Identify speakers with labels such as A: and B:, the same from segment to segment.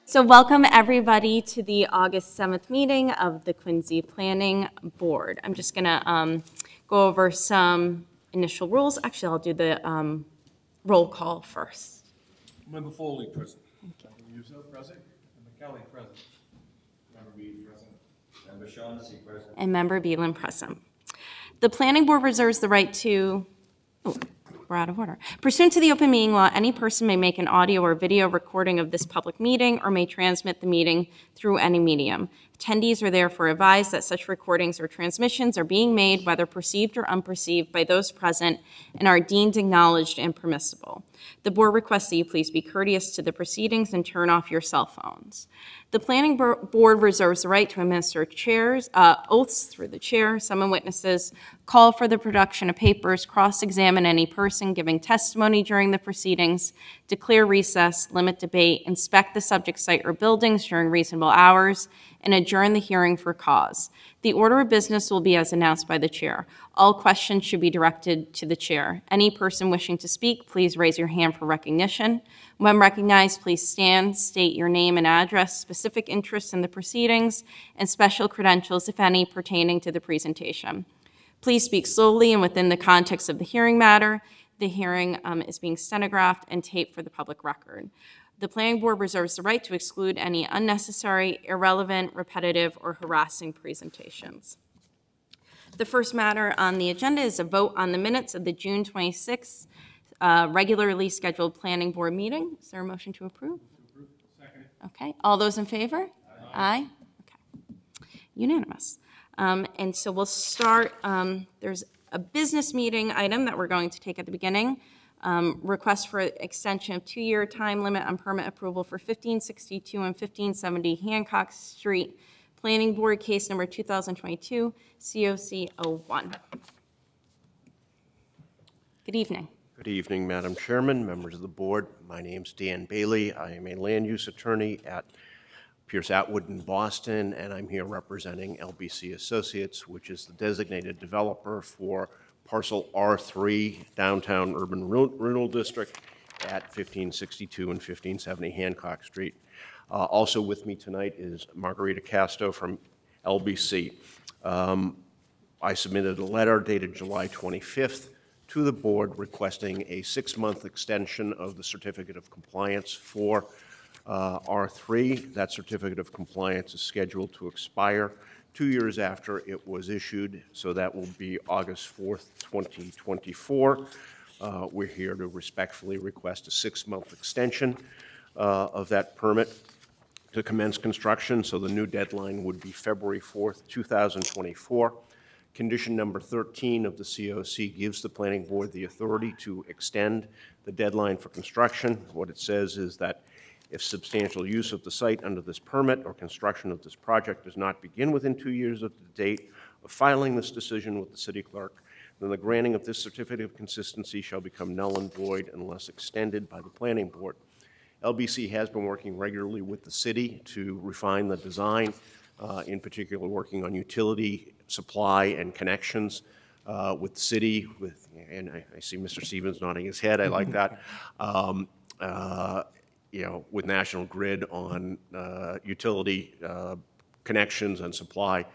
A: So welcome everybody to the August 7th meeting of the Quincy Planning Board. I'm just gonna go over some initial rules. Actually, I'll do the roll call first.
B: Member Foley, present.
C: Member Musso, present. Member Kelly, present.
D: Member Reed, present. Member Shaughnessy, present.
A: And Member Beelan, present. The Planning Board reserves the right to, we're out of order. Pursuant to the open meeting law, any person may make an audio or video recording of this public meeting or may transmit the meeting through any medium. Attendees are therefore advised that such recordings or transmissions are being made, whether perceived or unperceived, by those present and are deemed acknowledged and permissible. The board requests that you please be courteous to the proceedings and turn off your cell phones. The Planning Board reserves the right to administer oaths through the chair, summon witnesses, call for the production of papers, cross-examine any person giving testimony during the proceedings, declare recess, limit debate, inspect the subject site or buildings during reasonable hours, and adjourn the hearing for cause. The order of business will be as announced by the chair. All questions should be directed to the chair. Any person wishing to speak, please raise your hand for recognition. When recognized, please stand, state your name and address, specific interests in the proceedings, and special credentials, if any, pertaining to the presentation. Please speak slowly and within the context of the hearing matter. The hearing is being stenographed and taped for the public record. The Planning Board reserves the right to exclude any unnecessary, irrelevant, repetitive, or harassing presentations. The first matter on the agenda is a vote on the minutes of the June 26th regularly scheduled Planning Board meeting. Is there a motion to approve?
C: Second.
A: Okay. All those in favor? Aye. Okay. Unanimous. And so we'll start. There's a business meeting item that we're going to take at the beginning. Request for extension of 2-year time limit on permit approval for 1562 and 1570 Hancock Street, Planning Board case number 2022 COC 01. Good evening.
E: Good evening, Madam Chairman, members of the board. My name's Dan Bailey. I am a land use attorney at Pierce Atwood in Boston, and I'm here representing LBC Associates, which is the designated developer for parcel R3, Downtown Urban Renewal District at 1562 and 1570 Hancock Street. Also with me tonight is Margarita Casto from LBC. I submitted a letter dated July 25th to the board requesting a 6-month extension of the certificate of compliance for R3. That certificate of compliance is scheduled to expire 2 years after it was issued, so that will be August 4th, 2024. We're here to respectfully request a 6-month extension of that permit to commence construction, so the new deadline would be February 4th, 2024. Condition number 13 of the COC gives the Planning Board the authority to extend the deadline for construction. What it says is that if substantial use of the site under this permit or construction of this project does not begin within 2 years of the date of filing this decision with the city clerk, then the granting of this certificate of consistency shall become null and void unless extended by the Planning Board. LBC has been working regularly with the city to refine the design, in particular working on utility supply and connections with the city, and I see Mr. Stevens nodding his head, I like that. You know, with National Grid on utility connections and supply.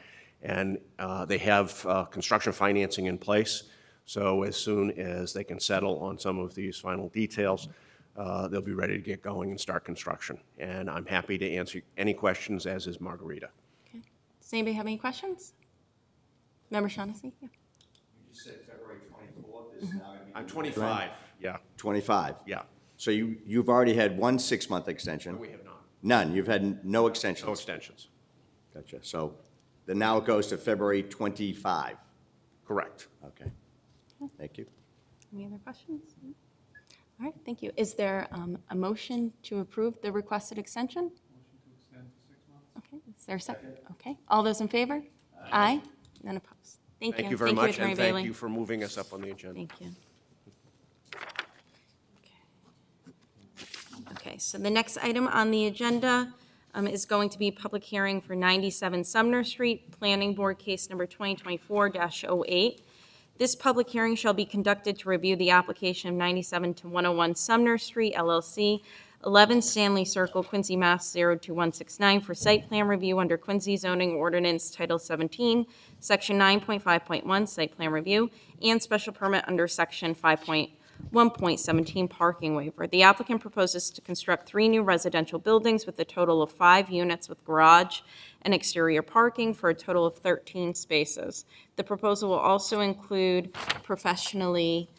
E: And they have construction financing in place. So as soon as they can settle on some of these final details, they'll be ready to get going and start construction. And I'm happy to answer any questions, as is Margarita.
A: Okay. Does anybody have any questions? Member Shaughnessy? Yeah.
D: You just said February 24th is now going to be...
E: I'm 25, yeah.
F: 25?
E: Yeah.
F: So you've already had one 6-month extension?
E: No, we have not.
F: None? You've had no extensions?
E: No extensions.
F: Gotcha. So then now it goes to February 25?
E: Correct.
F: Okay. Thank you.
A: Any other questions? All right, thank you. Is there a motion to approve the requested extension?
C: Motion to extend to 6 months.
A: Okay, is there a second? Okay, all those in favor? Aye. None opposed. Thank you.
E: Thank you very much,
A: Attorney
E: and
A: Bailey.
E: thank you for moving us up on the agenda.
A: Thank you. Okay, so the next item on the agenda is going to be public hearing for 97 Sumner Street, Planning Board case number 2024-08. This public hearing shall be conducted to review the application of 97 to 101 Sumner Street, LLC, 11 Stanley Circle, Quincy, Mass. 02169 for site plan review under Quincy zoning ordinance Title 17, Section 9.5.1 site plan review, and special permit under Section 5.1.17 parking waiver. The applicant proposes to construct 3 new residential buildings with a total of 5 units with garage and exterior parking for a total of 13 spaces. The proposal will also include professionally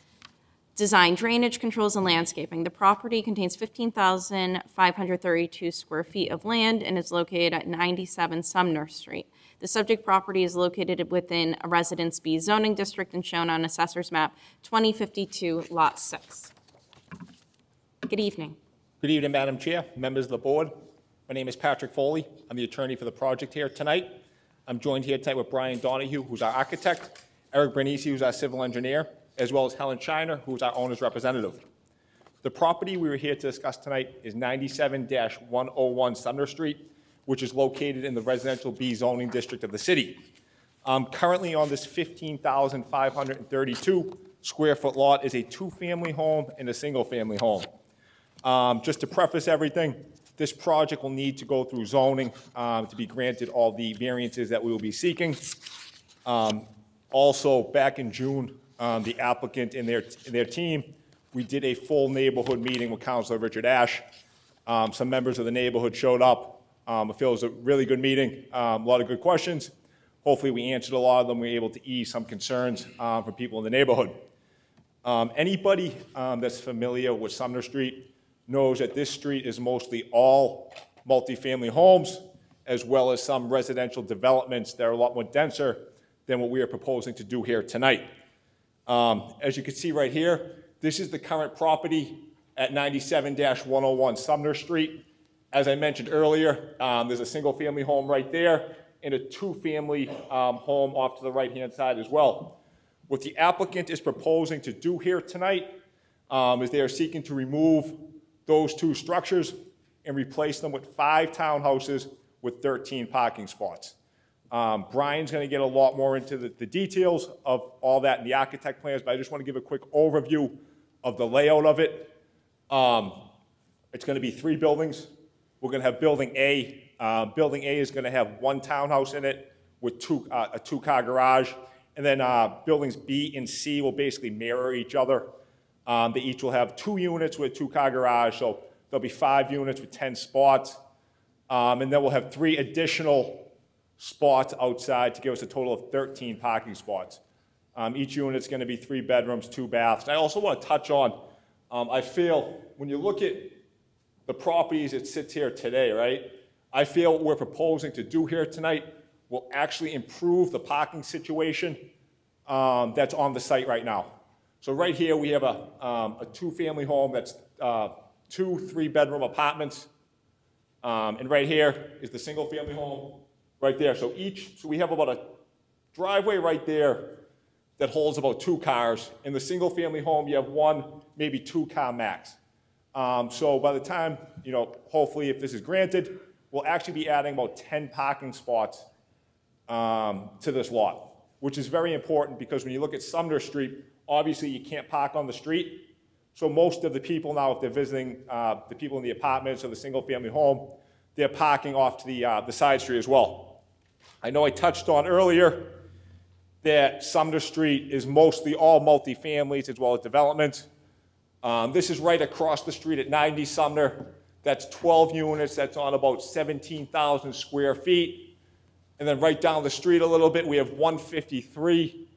A: designed drainage controls and landscaping. The property contains 15,532 square feet of land and is located at 97 Sumner Street. The subject property is located within a Residence B zoning district and shown on Assessor's Map 2052, Lot 6. Good evening.
G: Good evening, Madam Chair, members of the board. My name is Patrick Foley. I'm the attorney for the project here tonight. I'm joined here tonight with Brian Donahue, who's our architect, Eric Bernici, who's our civil engineer, as well as Helen Shiner, who's our owner's representative. The property we were here to discuss tonight is 97-101 Sumner Street, which is located in the Residential B zoning district of the city. Currently on this 15,532 square foot lot is a 2-family home and a 1-family home. Just to preface everything, this project will need to go through zoning to be granted all the variances that we will be seeking. Also, back in June, the applicant and their team, we did a full neighborhood meeting with Councilor Richard Ash. Some members of the neighborhood showed up. I feel it was a really good meeting, a lot of good questions. Hopefully we answered a lot of them. We were able to ease some concerns from people in the neighborhood. Anybody that's familiar with Sumner Street knows that this street is mostly all multifamily homes, as well as some residential developments that are a lot more denser than what we are proposing to do here tonight. As you can see right here, this is the current property at 97-101 Sumner Street. As I mentioned earlier, there's a 1-family home right there and a 2-family home off to the right-hand side as well. What the applicant is proposing to do here tonight is they are seeking to remove those 2 structures and replace them with 5 townhouses with 13 parking spots. Brian's going to get a lot more into the details of all that in the architect plans, but I just want to give a quick overview of the layout of it. It's going to be 3 buildings. We're going to have Building A. Building A is going to have 1 townhouse in it with a 2-car garage, and then buildings B and C will basically mirror each other. They each will have 2 units with a 2-car garage, so there'll be 5 units with 10 spots. And then we'll have 3 additional spots outside to give us a total of 13 parking spots. Each unit's going to be 3 bedrooms, 2 baths. And I also want to touch on, I feel when you look at the properties that sits here today, right, I feel what we're proposing to do here tonight will actually improve the parking situation that's on the site right now. So right here we have a 2-family home that's 2 3-bedroom apartments. And right here is the 1-family home right there. So we have about a driveway right there that holds about 2 cars. In the 1-family home, you have 1, maybe 2 car max. So by the time, hopefully if this is granted, we'll actually be adding about 10 parking spots to this lot, which is very important because when you look at Sumner Street, obviously you can't park on the street. So most of the people now, if they're visiting the people in the apartments or the 1-family home, they're parking off to the side street as well. I know I touched on earlier that Sumner Street is mostly all multifamilies as well as developments. This is right across the street at 90 Sumner. That's 12 units. That's on about 17,000 square feet. And then right down the street a little bit, we have 153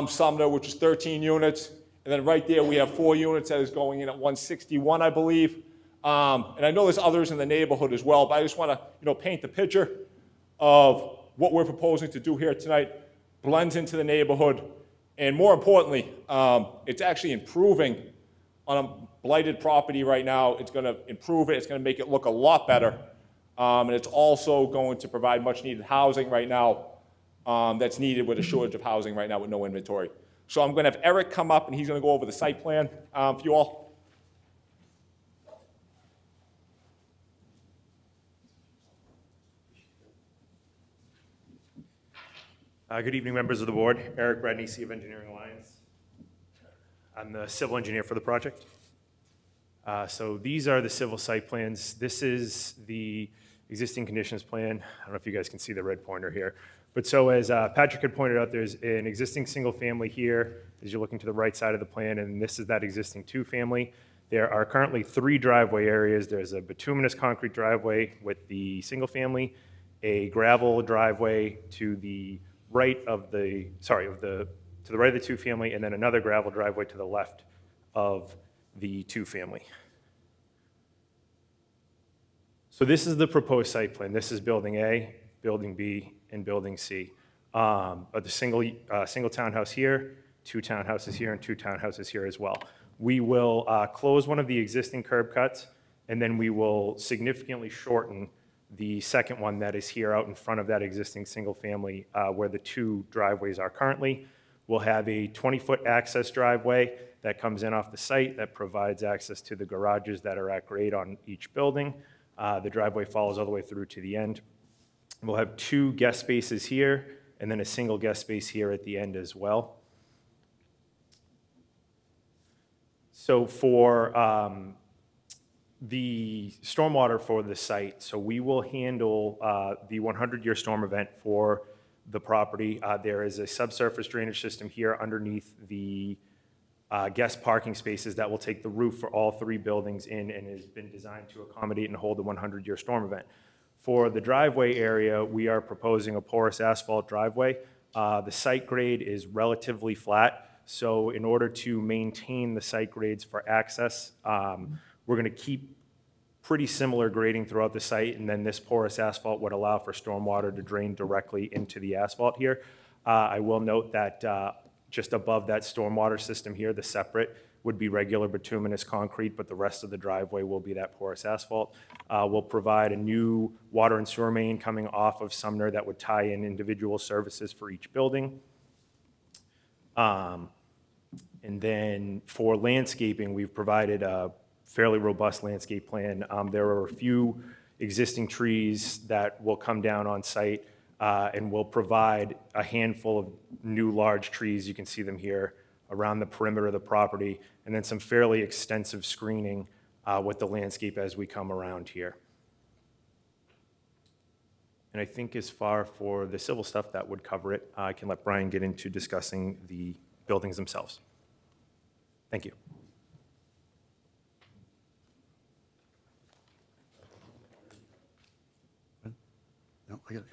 G: Sumner, which is 13 units. And then right there, we have 4 units that is going in at 161, I believe. And I know there's others in the neighborhood as well, but I just want to, paint the picture of what we're proposing to do here tonight. Blends into the neighborhood. And more importantly, it's actually improving on a blighted property right now. It's going to improve it. It's going to make it look a lot better. And it's also going to provide much needed housing right now that's needed with a shortage of housing right now with no inventory. So I'm going to have Eric come up and he's going to go over the site plan for you all.
H: Good evening, members of the board. Eric Bernici of Engineering Alliance. I'm the civil engineer for the project. So these are the civil site plans. This is the existing conditions plan. I don't know if you guys can see the red pointer here. But so as Patrick had pointed out, there's an existing single family here as you're looking to the right side of the plan, and this is that existing two-family. There are currently 3 driveway areas. There's a bituminous concrete driveway with the single family, a gravel driveway to the right of the, to the right of the two-family, and then another gravel driveway to the left of the two-family. So this is the proposed site plan. This is Building A, Building B, and Building C. But the single townhouse here, 2 townhouses here, and 2 townhouses here as well. We will close one of the existing curb cuts, and then we will significantly shorten the second one that is here out in front of that existing single family where the 2 driveways are currently. We'll have a 20-foot access driveway that comes in off the site that provides access to the garages that are at grade on each building. The driveway follows all the way through to the end. We'll have 2 guest spaces here and then a single guest space here at the end as well. So for the stormwater for the site, so we will handle the 100-year storm event for the property. There is a subsurface drainage system here underneath the guest parking spaces that will take the roof for all 3 buildings in and has been designed to accommodate and hold the 100-year storm event. For the driveway area, we are proposing a porous asphalt driveway. The site grade is relatively flat, so in order to maintain the site grades for access, we're going to keep pretty similar grading throughout the site, and then this porous asphalt would allow for stormwater to drain directly into the asphalt here. I will note that just above that stormwater system here, the separate would be regular bituminous concrete, but the rest of the driveway will be that porous asphalt. We'll provide a new water and sewer main coming off of Sumner that would tie in individual services for each building. And then for landscaping, we've provided a fairly robust landscape plan. There are a few existing trees that will come down on site, and we'll provide a handful of new large trees. You can see them here around the perimeter of the property, and then some fairly extensive screening with the landscape as we come around here. And I think as far for the civil stuff, that would cover it. I can let Brian get into discussing the buildings themselves. Thank you.
I: No, I got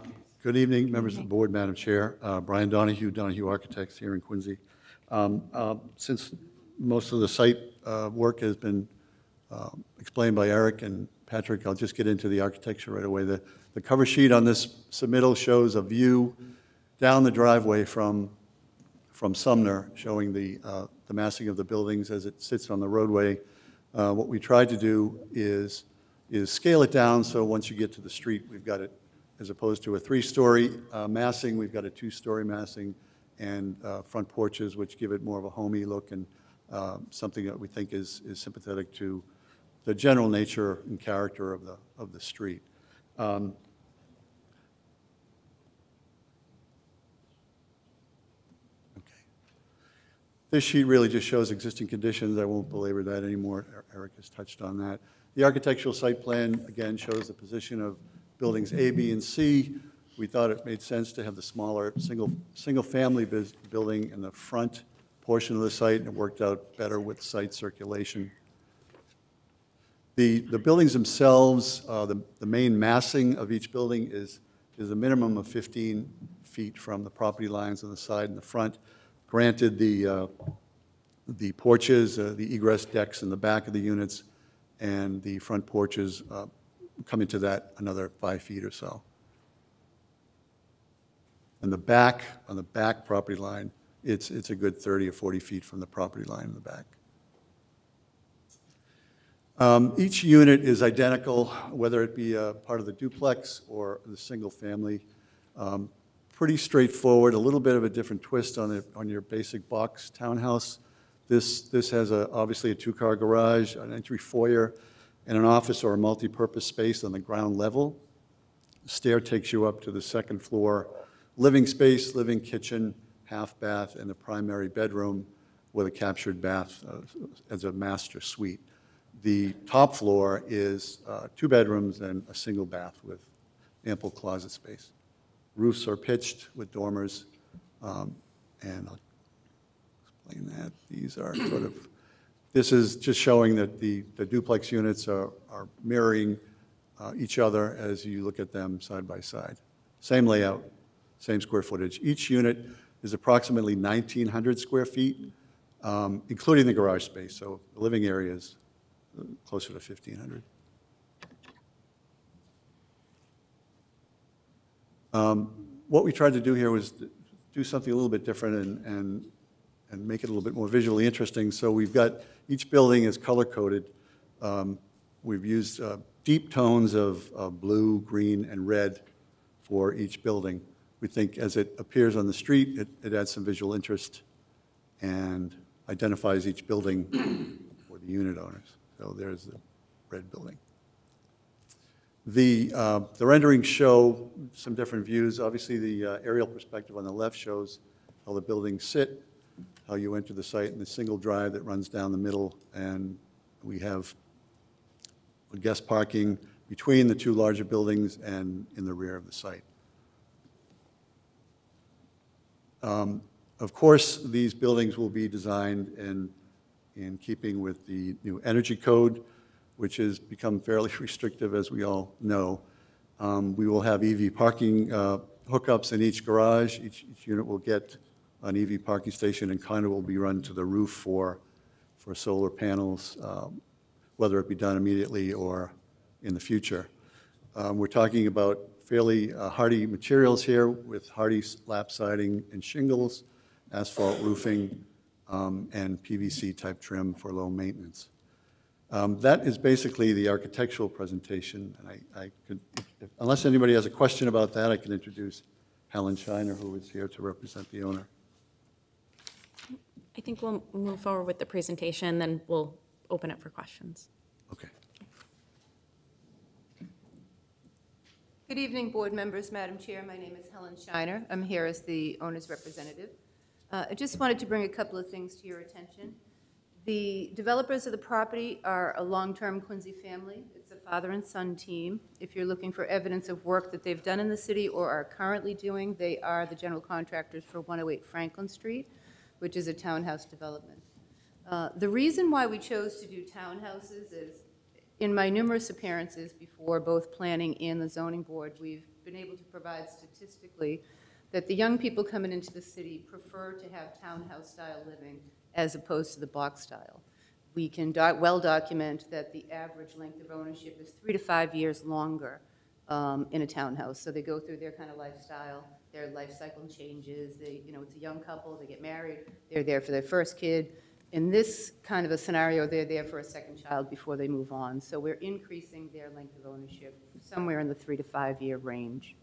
I: it. Good evening, members of the board, Madam Chair. Brian Donahue, Donahue Architects here in Quincy. Since most of the site work has been explained by Eric and Patrick, I'll just get into the architecture right away. The cover sheet on this submittal shows a view down the driveway from Sumner, showing the massing of the buildings as it sits on the roadway. What we tried to do is scale it down so once you get to the street, we've got it, as opposed to a 3-story massing, we've got a 2-story massing and front porches, which give it more of a homey look and something that we think is sympathetic to the general nature and character of the street. This sheet really just shows existing conditions. I won't belabor that anymore. Eric has touched on that. The architectural site plan, again, shows the position of buildings A, B, and C. We thought it made sense to have the smaller single-family building in the front portion of the site, and it worked out better with site circulation. The buildings themselves, the main massing of each building is a minimum of 15 feet from the property lines on the side and the front. Granted, the porches, the egress decks in the back of the units, and the front porches come into that another 5 feet or so. And the back, on the back property line, it's a good 30 or 40 feet from the property line in the back. Each unit is identical, whether it be a part of the duplex or the single family. Pretty straightforward, a little bit of a different twist on your basic box townhouse. This has obviously a 2-car garage, an entry foyer, and an office or a multi-purpose space on the ground level. The stair takes you up to the 2nd floor living space, living kitchen, half bath, and the primary bedroom with a captured bath as a master suite. The top floor is 2 bedrooms and a single bath with ample closet space. Roofs are pitched with dormers, and I'll explain that. These are sort of, this is just showing that the duplex units are mirroring each other as you look at them side by side. Same layout, same square footage. Each unit is approximately 1,900 square feet, including the garage space, so the living area is closer to 1,500. What we tried to do here was do something a little bit different and make it a little bit more visually interesting. So we've got, each building is color-coded. We've used deep tones of blue, green, and red for each building. We think as it appears on the street, it adds some visual interest and identifies each building for the unit owners. So there's the red building. The renderings show some different views. Obviously, the aerial perspective on the left shows how the buildings sit, how you enter the site, and the single drive that runs down the middle. And we have guest parking between the 2 larger buildings and in the rear of the site. Of course, these buildings will be designed in keeping with the new energy code, which has become fairly restrictive, as we all know. We will have EV parking hookups in each garage. Each unit will get an EV parking station, and conduit will be run to the roof for solar panels, whether it be done immediately or in the future. We're talking about fairly hardy materials here with hardy lap siding and shingles, asphalt roofing, and PVC-type trim for low maintenance. That is basically the architectural presentation. And I could, unless anybody has a question about that, I can introduce Helen Shiner, who is here to represent the owner.
A: I think we'll move forward with the presentation, then we'll open it for questions.
I: Okay.
J: Good evening, board members, Madam Chair. My name is Helen Shiner. I'm here as the owner's representative. I just wanted to bring a couple of things to your attention. The developers of the property are a long-term Quincy family. It's a father and son team. If you're looking for evidence of work that they've done in the city or are currently doing, they are the general contractors for 108 Franklin Street, which is a townhouse development. The reason why we chose to do townhouses is, in my numerous appearances before both planning and the zoning board, we've been able to provide statistically that the young people coming into the city prefer to have townhouse-style living as opposed to the box style. We can well document that the average length of ownership is 3 to 5 years longer in a townhouse. So they go through their kind of lifestyle, their life cycle changes. They, it's a young couple, they get married, they're there for their first kid. In this kind of a scenario, they're there for a second child before they move on. So we're increasing their length of ownership somewhere in the 3 to 5 year range.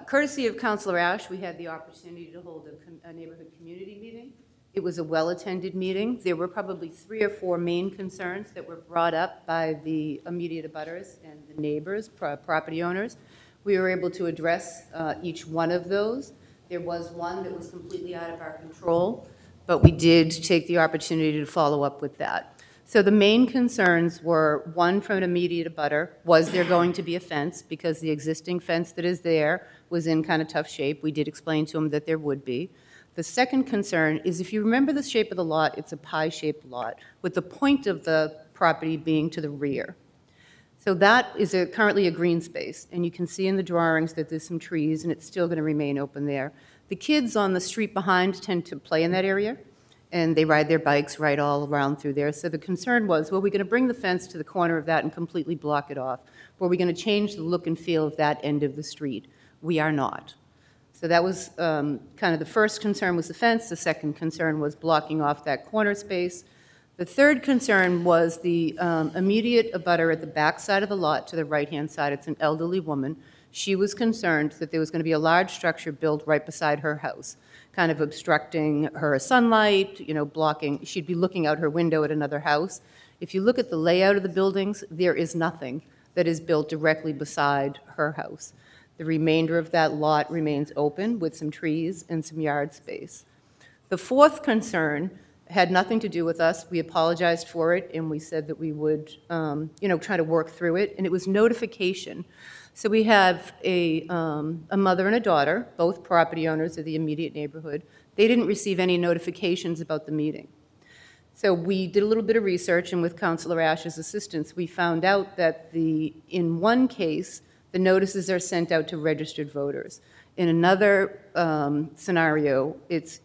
J: Courtesy of Councilor Ash, we had the opportunity to hold a neighborhood community meeting. It was a well-attended meeting. There were probably 3 or 4 main concerns that were brought up by the immediate abutters and the neighbors, property owners. We were able to address each one of those. There was one that was completely out of our control, but we did take the opportunity to follow up with that. So the main concerns were, one, from an immediate abutter, was there going to be a fence? Because the existing fence that is there was in kind of tough shape. We did explain to them that there would be. The second concern is, if you remember the shape of the lot, it's a pie-shaped lot, with the point of the property being to the rear. So that is currently a green space, and you can see in the drawings that there's some trees, and it's still going to remain open there. The kids on the street behind tend to play in that area, and they ride their bikes right all around through there. So the concern was, well, we're going to bring the fence to the corner of that and completely block it off. Or are we going to change the look and feel of that end of the street? We are not. So that was kind of the first concern was the fence. The second concern was blocking off that corner space. The third concern was the immediate abutter at the back side of the lot to the right-hand side. It's an elderly woman. She was concerned that there was going to be a large structure built right beside her house, kind of obstructing her sunlight, blocking. She'd be looking out her window at another house. If you look at the layout of the buildings, there is nothing that is built directly beside her house. The remainder of that lot remains open with some trees and some yard space. The fourth concern Had nothing to do with us. We apologized for it, and we said that we would, try to work through it, and it was notification. So we have a mother and a daughter, both property owners of the immediate neighborhood. They didn't receive any notifications about the meeting. So we did a little bit of research, and with Councilor Ash's assistance, we found out that in one case, the notices are sent out to registered voters. In another scenario, it's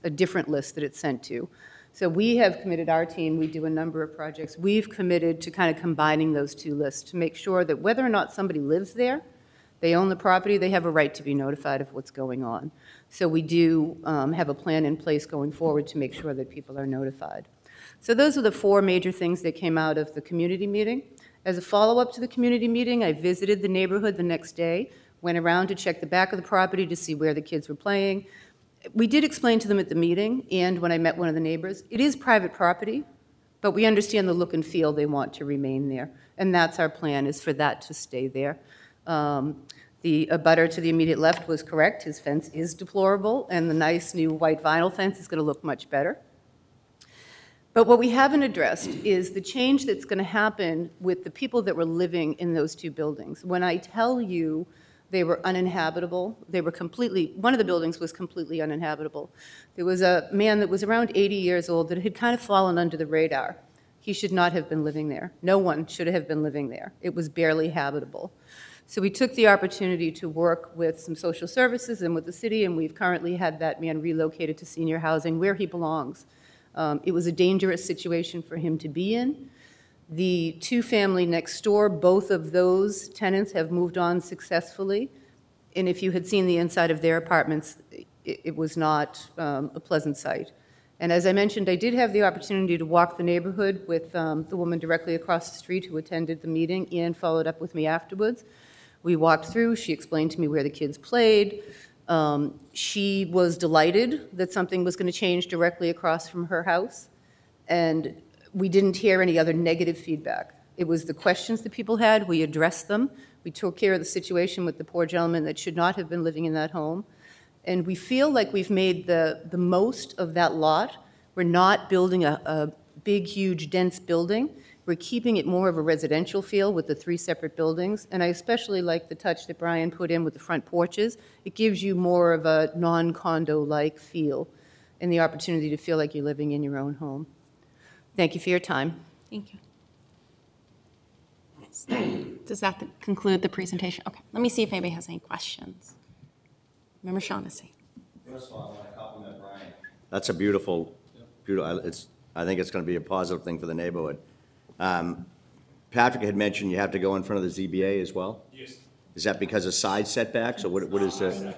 J: a different list that it's sent to. So we have committed, our team, we do a number of projects, we've committed to kind of combining those two lists to make sure that whether or not somebody lives there, they own the property, they have a right to be notified of what's going on. So we do have a plan in place going forward to make sure that people are notified. So those are the 4 major things that came out of the community meeting. As a follow-up to the community meeting, I visited the neighborhood the next day, went around to check the back of the property to see where the kids were playing. We did explain to them at the meeting, and when I met one of the neighbors, it is private property, but we understand the look and feel they want to remain there. And that's our plan, is for that to stay there. The abutter to the immediate left was correct. His fence is deplorable, and the nice new white vinyl fence is going to look much better. But what we haven't addressed is the change that's going to happen with the people that were living in those 2 buildings. When I tell you they were uninhabitable, they were one of the buildings was completely uninhabitable. There was a man that was around 80 years old that had kind of fallen under the radar. He should not have been living there. No one should have been living there. It was barely habitable. So we took the opportunity to work with some social services and with the city, and we've currently had that man relocated to senior housing where he belongs. It was a dangerous situation for him to be in. The 2 family next door, both of those tenants have moved on successfully. And if you had seen the inside of their apartments, it was not a pleasant sight. And as I mentioned, I did have the opportunity to walk the neighborhood with the woman directly across the street who attended the meeting and followed up with me afterwards. We walked through, she explained to me where the kids played. She was delighted that something was going to change directly across from her house. And we didn't hear any other negative feedback. It was the questions that people had, we addressed them. We took care of the situation with the poor gentleman that should not have been living in that home. And we feel like we've made the most of that lot. We're not building a big, huge, dense building. We're keeping it more of a residential feel with the 3 separate buildings. And I especially like the touch that Brian put in with the front porches. It gives you more of a non-condo-like feel and the opportunity to feel like you're living in your own home. Thank you for your time.
A: Thank you. Does that conclude the presentation? Okay, let me see if anybody has any questions. Member Shaughnessy.
D: First of all, I want to compliment Brian.
F: That's a beautiful, I think it's going to be a positive thing for the neighborhood. Patrick had mentioned you have to go in front of the ZBA as well?
G: Yes.
F: Is that because of side setbacks, or what is the?
G: For FAR,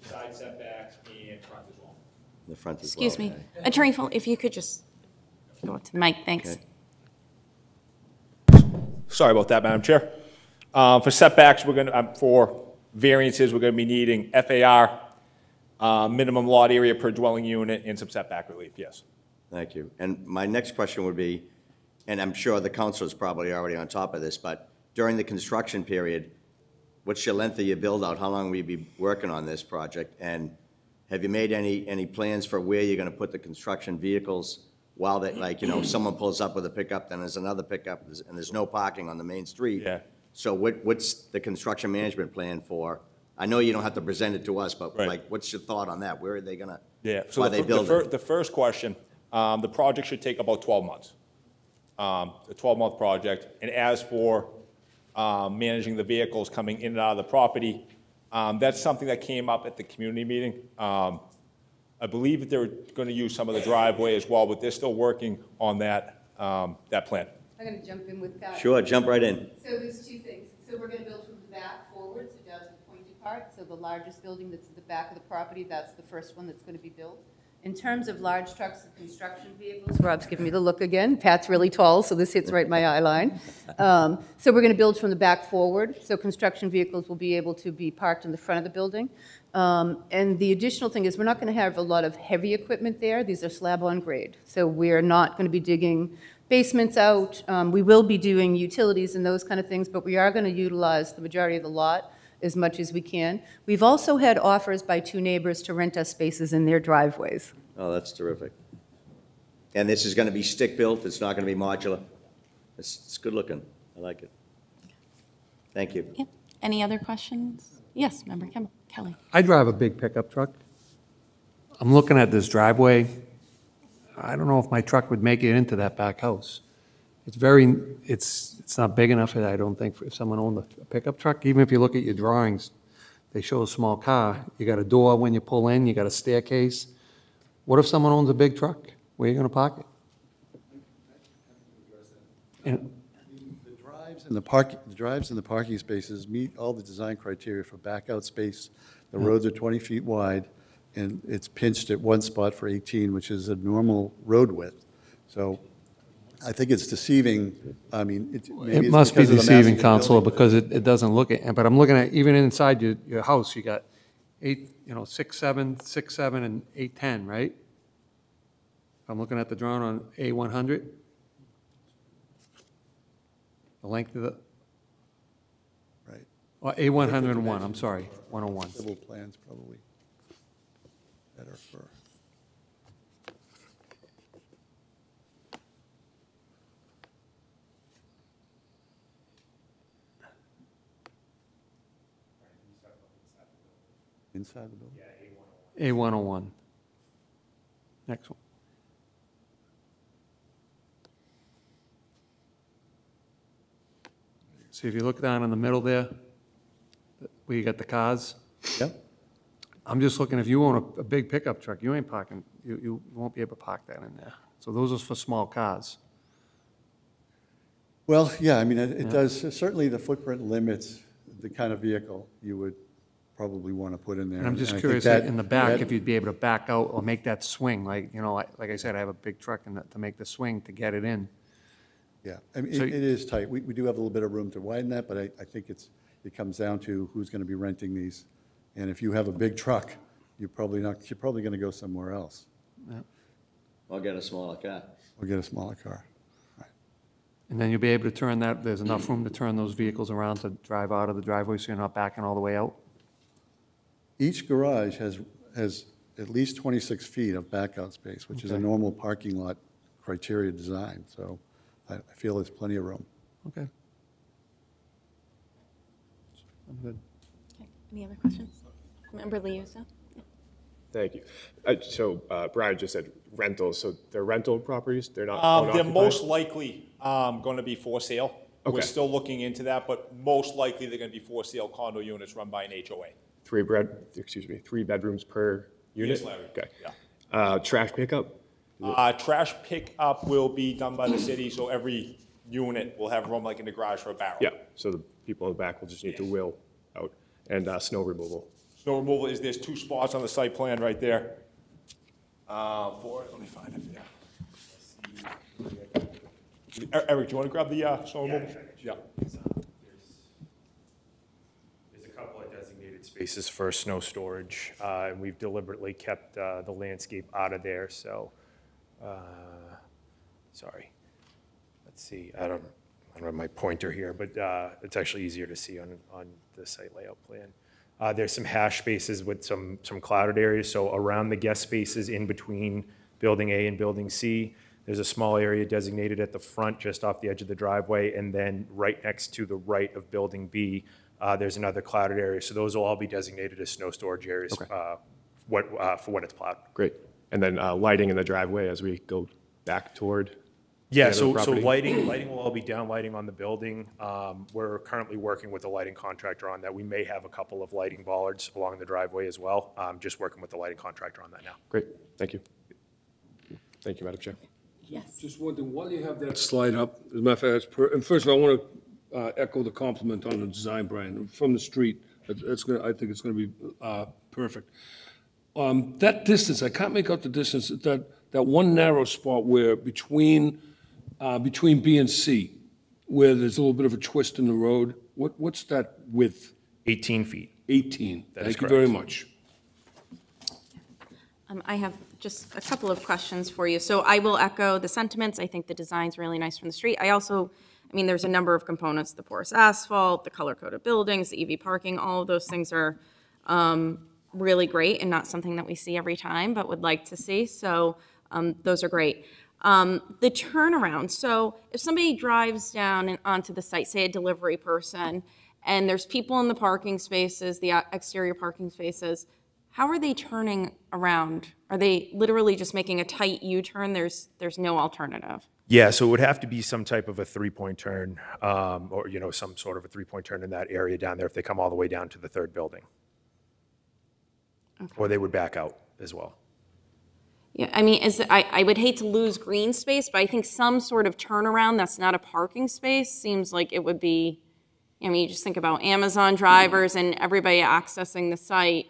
G: side setbacks, and front as well.
F: The front as well?
A: Excuse me. Attorney Full, if you could just go to the mic, thanks.
F: Okay.
G: Sorry about that, Madam Chair. For setbacks, we're going to, for variances, we're going to be needing FAR, minimum lot area per dwelling unit, and some setback relief, yes.
F: Thank you. And my next question would be, and I'm sure the council is probably already on top of this, but during the construction period, what's your length of your build-out? How long will you be working on this project? And have you made any plans for where you're going to put the construction vehicles while they, like, someone pulls up with a pickup, then there's another pickup, and there's no parking on the main street?
G: Yeah.
F: So what's the construction management plan for? I know you don't have to present it to us, but
G: Right.
F: like, what's your thought on that? Where are they going to?
G: Yeah, so
F: Why they build it?
G: the first question, the project should take about 12 months. A 12-month project. And as for managing the vehicles coming in and out of the property, that's something that came up at the community meeting. I believe that they're going to use some of the driveway as well, but they're still working on that, that plan.
J: I'm going to jump in with Pat.
F: Sure, jump right in.
J: So there's 2 things. So we're going to build from the back forward, so down to the pointed part. So the largest building that's at the back of the property, that's the first one that's going to be built. In terms of large trucks and construction vehicles, Rob's giving me the look again. Pat's really tall, so this hits right in my eye line. So we're going to build from the back forward, so construction vehicles will be able to be parked in the front of the building. And the additional thing is we're not going to have a lot of heavy equipment there. These are slab on grade. So we're not going to be digging basements out. We will be doing utilities and those kind of things, but we are going to utilize the majority of the lot as much as we can. We've also had offers by 2 neighbors to rent us spaces in their driveways.
F: Oh, that's terrific. And this is going to be stick-built, it's not going to be modular? It's good looking, I like it. Thank you.
A: Yeah. Any other questions? Yes, Member Kelly.
K: I drive a big pickup truck. I'm looking at this driveway. I don't know if my truck would make it into that back house. It's not big enough, I don't think, if someone owned a pickup truck. Even if you look at your drawings, they show a small car. You got a door when you pull in, you got a staircase. What if someone owns a big truck? Where are you going to park it? And
I: The drives and the parking spaces meet all the design criteria for back-out space. The roads are 20 feet wide, and it's pinched at one spot for 18, which is a normal road width. So I think it's deceiving. I mean, maybe
K: It must be
I: because of the mass
K: deceiving,
I: of the
K: Counselor,
I: building,
K: because it doesn't look it. But I'm looking at, even inside your house, you got 6, 7, 6, 7, and 8, 10, right? I'm looking at the drawing on A100. The length of the,
I: Right.
K: or A101, I'm sorry, 101.
I: Civil plans probably better for. Inside the building?
K: A101. Next one. See, if you look down in the middle there, where you got the cars,
I: Yeah.
K: I'm just looking, if you own a big pickup truck, you ain't parking, you won't be able to park that in there. So those are for small cars.
I: Well, yeah, I mean, it does, certainly the footprint limits the kind of vehicle you would probably want to put in there.
K: And I'm just
I: I think
K: curious,
I: that-
K: in the back,
I: that-
K: if you'd be able to back out or make that swing, like I said, I have a big truck, and to make the swing to get it in.
I: Yeah, I mean,
K: So-
I: it is tight. We do have a little bit of room to widen that, but I think it comes down to who's going to be renting these. And if you have a big truck, you're probably going to go somewhere else
F: I'll get a smaller car.
I: or get a smaller car.
K: And then you'll be able to turn that, there's enough room to turn those vehicles around to drive out of the driveway, so you're not backing all the way out?
I: Each garage has at least 26 feet of backout space, which is a
K: Okay.
I: normal parking lot criteria design. So I feel there's plenty of room.
K: Okay. I'm good.
A: Okay. Any other questions? Member Liuzzo?
L: Thank you. So Brian just said rentals, so they're rental properties? They're not
G: They're
L: owner-occupied?
G: most likely going to be for sale. We're
L: Okay.
G: still looking into that, but most likely they're going to be for sale condo units run by an HOA.
L: Three bedrooms per unit?
G: Yes, Larry.
L: Okay.
G: Yeah.
L: Trash pickup?
G: Trash pickup will be done by the city, so every unit will have room like in the garage for a barrel.
L: Yeah, so the people in the back will just need to wheel out. And snow removal?
G: Snow removal there's 2 spots on the site plan right there. Let me find it, yeah. Eric, do you want to grab the snow removal? Yeah.
H: There's a couple of designated spaces for snow storage, and we've deliberately kept the landscape out of there, so, sorry. Let's see, I don't have my pointer here, but it's actually easier to see on the site layout plan. There's some hash spaces with some clouded areas, so around the guest spaces in between Building A and Building C, there's a small area designated at the front, just off the edge of the driveway, and then right next to the right of Building B, there's another clouded area. So those will all be designated as snow storage areas for when it's plowed.
L: Great. And then lighting in the driveway as we go back toward?
H: Yeah,
L: the end of the
H: so
L: property?
H: lighting will all be down lighting on the building. We're currently working with a lighting contractor on that. We may have a couple of lighting bollards along the driveway as well. Just working with the lighting contractor on that now.
L: Great, thank you. Thank you, Madam Chair.
A: Yes.
B: Just wondering, while you have that slide up, as a matter of fact, and first of all, I want to echo the compliment on the design, Brian, from the street. I think it's going to be perfect. That distance, I can't make out the distance, that one narrow spot where between B and C, where there's a little bit of a twist in the road, what's that width?
H: 18 feet.
B: 18.
H: That is
B: Thank you very
H: correct.
B: much.
A: I have just a couple of questions for you. So I will echo the sentiments. I think the design's really nice from the street. I also I mean, there's a number of components, the porous asphalt, the color-coded buildings, the EV parking, all of those things are really great and not something that we see every time, but would like to see. So those are great. The turnaround, so if somebody drives down and onto the site, say a delivery person, and there's people in the parking spaces, the exterior parking spaces, how are they turning around? Are they literally just making a tight U-turn? There's no alternative.
H: Yeah, so it would have to be some type of a three-point turn, or, you know, some sort of a three-point turn in that area down there if they come all the way down to the third building.
A: Okay.
H: Or they would back out as well.
A: Yeah, I mean, I would hate to lose green space, but I think some sort of turnaround that's not a parking space seems like it would be, I mean, you just think about Amazon drivers and everybody accessing the site.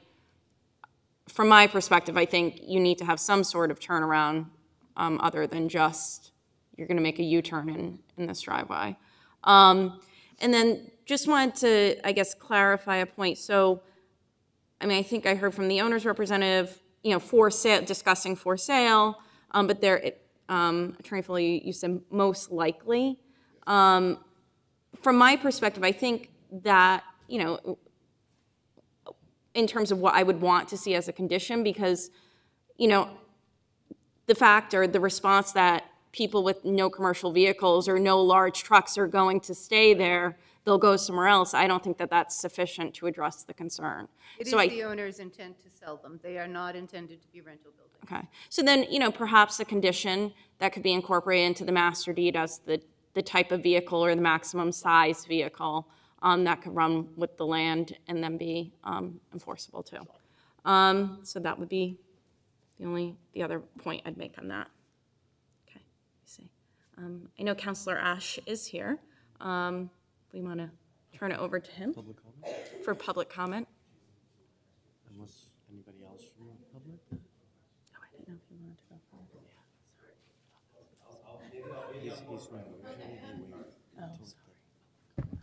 A: From my perspective, I think you need to have some sort of turnaround other than just you're going to make a U-turn in this driveway. And then just wanted to, I guess, clarify a point. So, I mean, I think I heard from the owner's representative, you know, for sale, discussing for sale, but there, Attorney Foley, you said most likely. From my perspective, I think that, you know, in terms of what I would want to see as a condition, because, you know, the fact or the response that people with no commercial vehicles or no large trucks are going to stay there, they'll go somewhere else. I don't think that that's sufficient to address the concern.
J: It is
A: So
J: the owner's intent to sell them. They are not intended to be rental buildings.
A: Okay. So then, you know, perhaps a condition that could be incorporated into the master deed as the type of vehicle or the maximum size vehicle that could run with the land and then be enforceable too. So that would be the other point I'd make on that. Okay, let me see. I know Councilor Ash is here. We want to turn it over to him for public comment.
E: Unless anybody else from the public?
A: Oh, I didn't know if you wanted to go first.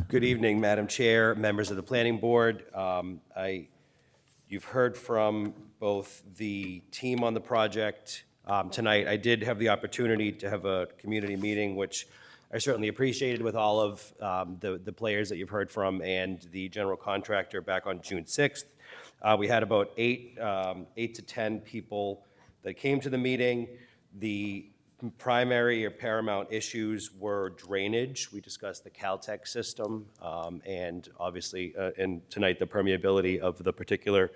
M: Good evening, Madam Chair, members of the Planning Board. You've heard from both the team on the project tonight. I did have the opportunity to have a community meeting, which I certainly appreciated, with all of the players that you've heard from and the general contractor back on June 6th. We had about 8 to 10 people that came to the meeting. The primary or paramount issues were drainage. We discussed the Caltech system and obviously, and tonight, the permeability of the particular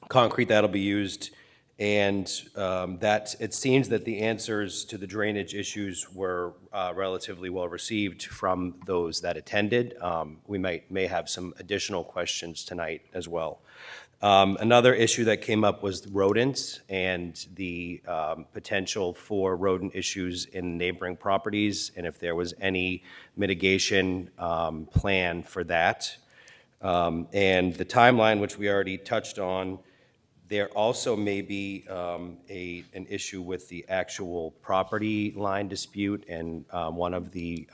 M: concrete that'll be used. And that it seems that the answers to the drainage issues were relatively well received from those that attended. We may have some additional questions tonight as well. Another issue that came up was rodents and the potential for rodent issues in neighboring properties, and if there was any mitigation plan for that. And the timeline, which we already touched on, there also may be an issue with the actual property line dispute, and one of the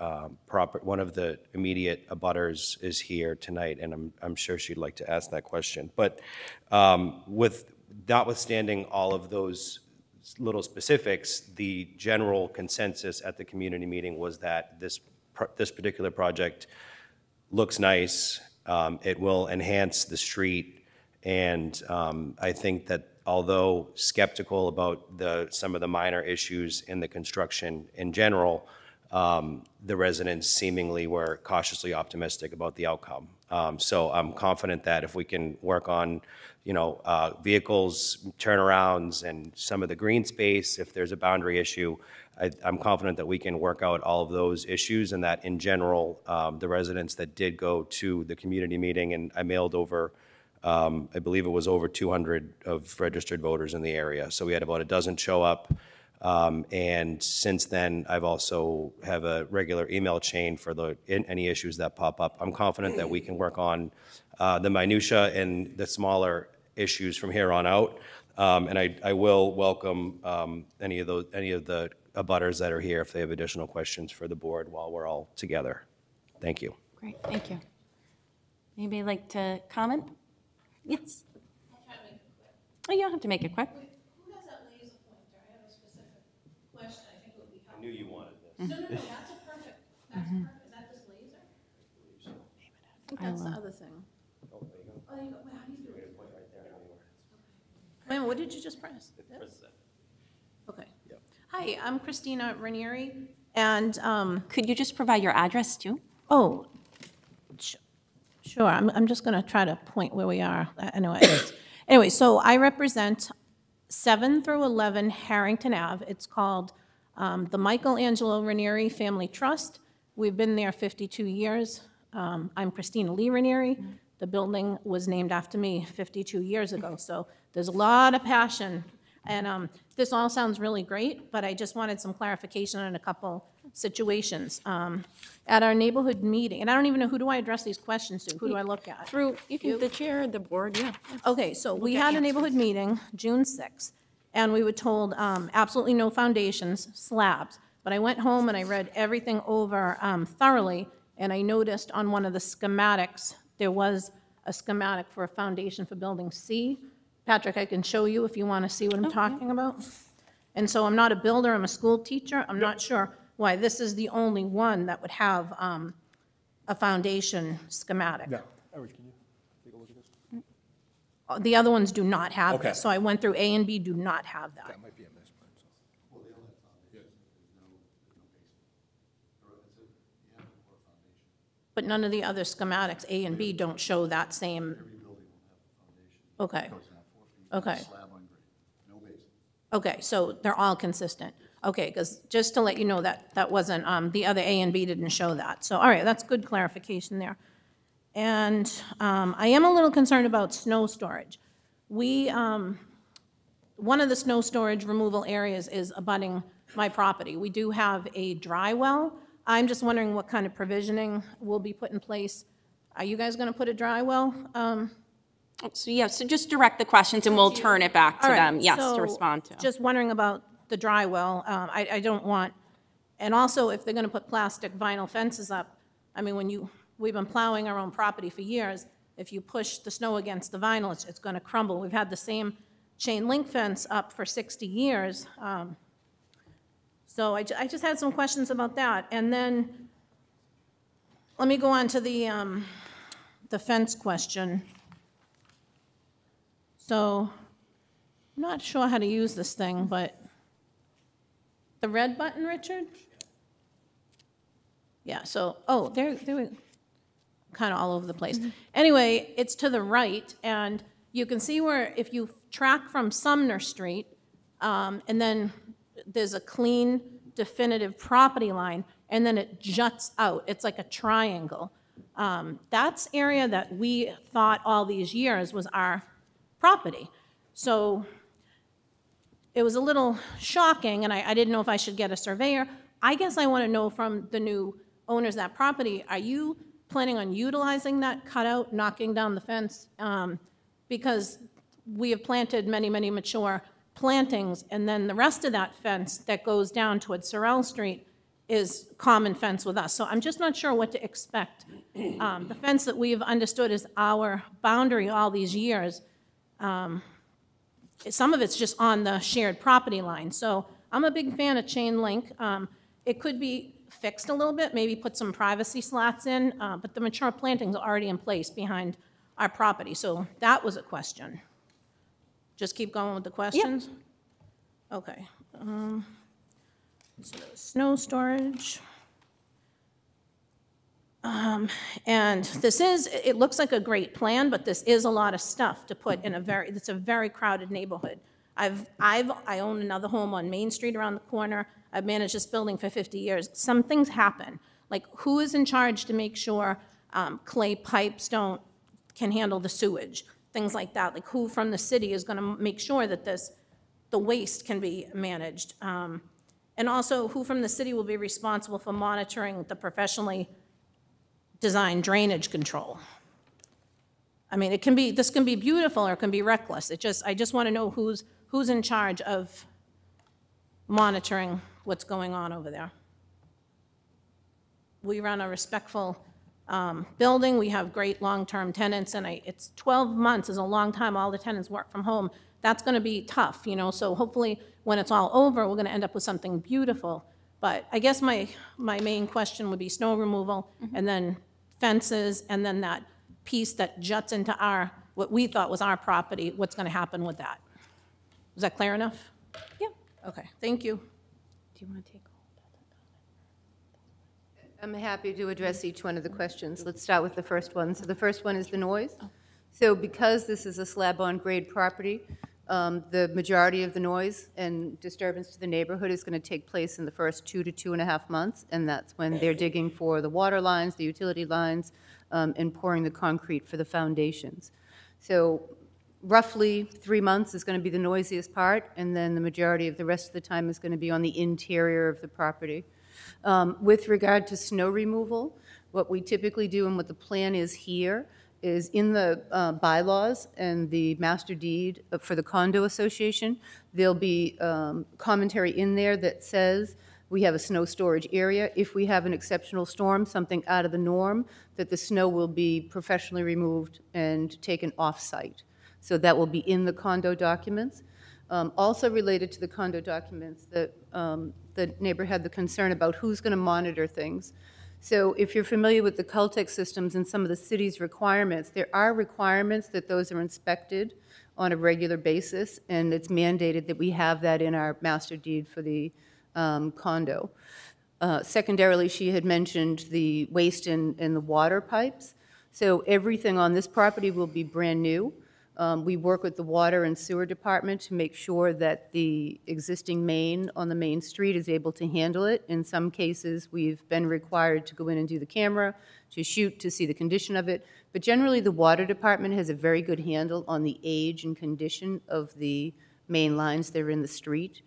M: immediate abutters is here tonight, and I'm sure she'd like to ask that question. But notwithstanding all of those little specifics, the general consensus at the community meeting was that this particular project looks nice. It will enhance the street. And I think that although skeptical about some of the minor issues in the construction in general, the residents seemingly were cautiously optimistic about the outcome. So I'm confident that if we can work on, vehicles, turnarounds, and some of the green space, if there's a boundary issue, I'm confident that we can work out all of those issues, and that in general, the residents that did go to the community meeting, and I mailed over, I believe it was over 200 of registered voters in the area. So we had about a dozen show up. And since then, I've also have a regular email chain for any issues that pop up. I'm confident that we can work on the minutia and the smaller issues from here on out. And I will welcome any of the abutters that are here if they have additional questions for the board while we're all together. Thank you.
A: Great, thank you. Anybody like to comment? Yes. Oh, you don't have to make it quick.
N: Who has that laser pointer? I have a specific question. I think it would be helpful.
M: I knew you wanted this.
N: No, that's a perfect
J: think that's the other thing. Oh, there you go. Wait, how do you do it? Wait a minute, what did you just press? This? Okay. Hi, I'm Christina Ranieri, and,
A: Could you just provide your address too?
J: oh, sure, I'm just gonna try to point where we are. Anyway, anyway, so I represent 7 through 11 Harrington Ave. It's called the Michelangelo Ranieri Family Trust. We've been there 52 years. I'm Christina Lee Ranieri. The building was named after me 52 years ago, so there's a lot of passion. And this all sounds really great, but I just wanted some clarification on a couple situations. At our neighborhood meeting, and I don't even know, who do I address these questions to? Who do I look at?
A: Through, the chair, the board, yeah.
J: Okay, so we had a neighborhood meeting, June 6th, and we were told absolutely no foundations, slabs. But I went home and I read everything over thoroughly, and I noticed on one of the schematics, there was a schematic for a foundation for building C. Patrick, I can show you if you want to see what I'm talking about. And so I'm not a builder, I'm a school teacher. I'm not sure why this is the only one that would have a foundation schematic.
G: Yeah. Eric, can you take a look at this?
J: The other ones do not have
G: Okay.
J: this. So I went through A and B, do not have that.
G: That might be a misprint.
J: But none of the other schematics, A and B, don't show that same. Okay. Okay. Okay, so they're all consistent. Okay, because just to let you know that that wasn't, the other A and B didn't show that. So, all right, that's good clarification there. And I am a little concerned about snow storage. We, one of the snow storage removal areas is abutting my property. We do have a dry well. I'm just wondering what kind of provisioning will be put in place. Are you guys going to put a dry well?
A: So, yeah, so just direct the questions and we'll turn it back to
J: All right,
A: them, yes,
J: so
A: to respond to.
J: Just wondering about the dry well. I don't want, and also if they're going to put plastic vinyl fences up, I mean, we've been plowing our own property for years. If you push the snow against the vinyl, it's going to crumble. We've had the same chain link fence up for 60 years. So I just had some questions about that. And then let me go on to the fence question. So I'm not sure how to use this thing, but the red button, Richard? Yeah, so, oh, there we kind of all over the place. Anyway, it's to the right, and you can see where if you track from Sumner Street, and then there's a clean, definitive property line, and then it juts out. It's like a triangle. That's area that we thought all these years was our property. So it was a little shocking, and I didn't know if I should get a surveyor. I guess I want to know from the new owners of that property, are you planning on utilizing that cutout, knocking down the fence? Because we have planted many, many mature plantings, and then the rest of that fence that goes down towards Sorrell Street is common fence with us. So I'm just not sure what to expect. The fence that we've understood is our boundary all these years, some of it's just on the shared property line. So I'm a big fan of chain link. It could be fixed a little bit, maybe put some privacy slats in, but the mature plantings are already in place behind our property. So that was a question. Just keep going with the questions? Yep. Okay. So snow storage. And this is, it looks like a great plan, but this is a lot of stuff to put in it's a very crowded neighborhood. I own another home on Main Street around the corner. I've managed this building for 50 years. Some things happen. Like, who is in charge to make sure clay pipes can handle the sewage? Things like that. Like, who from the city is going to make sure that the waste can be managed? And also, who from the city will be responsible for monitoring the professionally designed drainage control? I mean, this can be beautiful or it can be reckless. I just want to know who's in charge of monitoring what's going on over there. We run a respectful building. We have great long-term tenants, and it's 12 months is a long time. All the tenants work from home. That's going to be tough, so hopefully when it's all over, we're going to end up with something beautiful. But I guess my main question would be snow removal, and then
N: fences, and then that piece that juts into our, what we thought was our property, what's going to happen with that? Is that clear enough?
A: Yeah.
N: Okay, thank you.
A: Do you want to take?
J: I'm happy to address each one of the questions. Let's start with the first one. So the first one is the noise. So because this is a slab-on-grade property, the majority of the noise and disturbance to the neighborhood is going to take place in the first 2 to 2.5 months, and that's when they're digging for the water lines, the utility lines, and pouring the concrete for the foundations. So roughly 3 months is going to be the noisiest part, and then the majority of the rest of the time is going to be on the interior of the property. With regard to snow removal, what we typically do and what the plan is here is in the bylaws and the master deed for the condo association, there'll be commentary in there that says we have a snow storage area. If we have an exceptional storm, something out of the norm, that the snow will be professionally removed and taken off-site. So that will be in the condo documents. Also related to the condo documents, the neighbor had the concern about who's going to monitor things. So if you're familiar with the Caltech systems and some of the city's requirements, there are requirements that those are inspected on a regular basis, and it's mandated that we have that in our master deed for the condo. Secondarily, she had mentioned the waste in the water pipes. So everything on this property will be brand new. We work with the water and sewer department to make sure that the existing main on the main street is able to handle it. In some cases, we've been required to go in and do the camera, to shoot, to see the condition of it. But generally, the water department has a very good handle on the age and condition of the main lines that are in the street.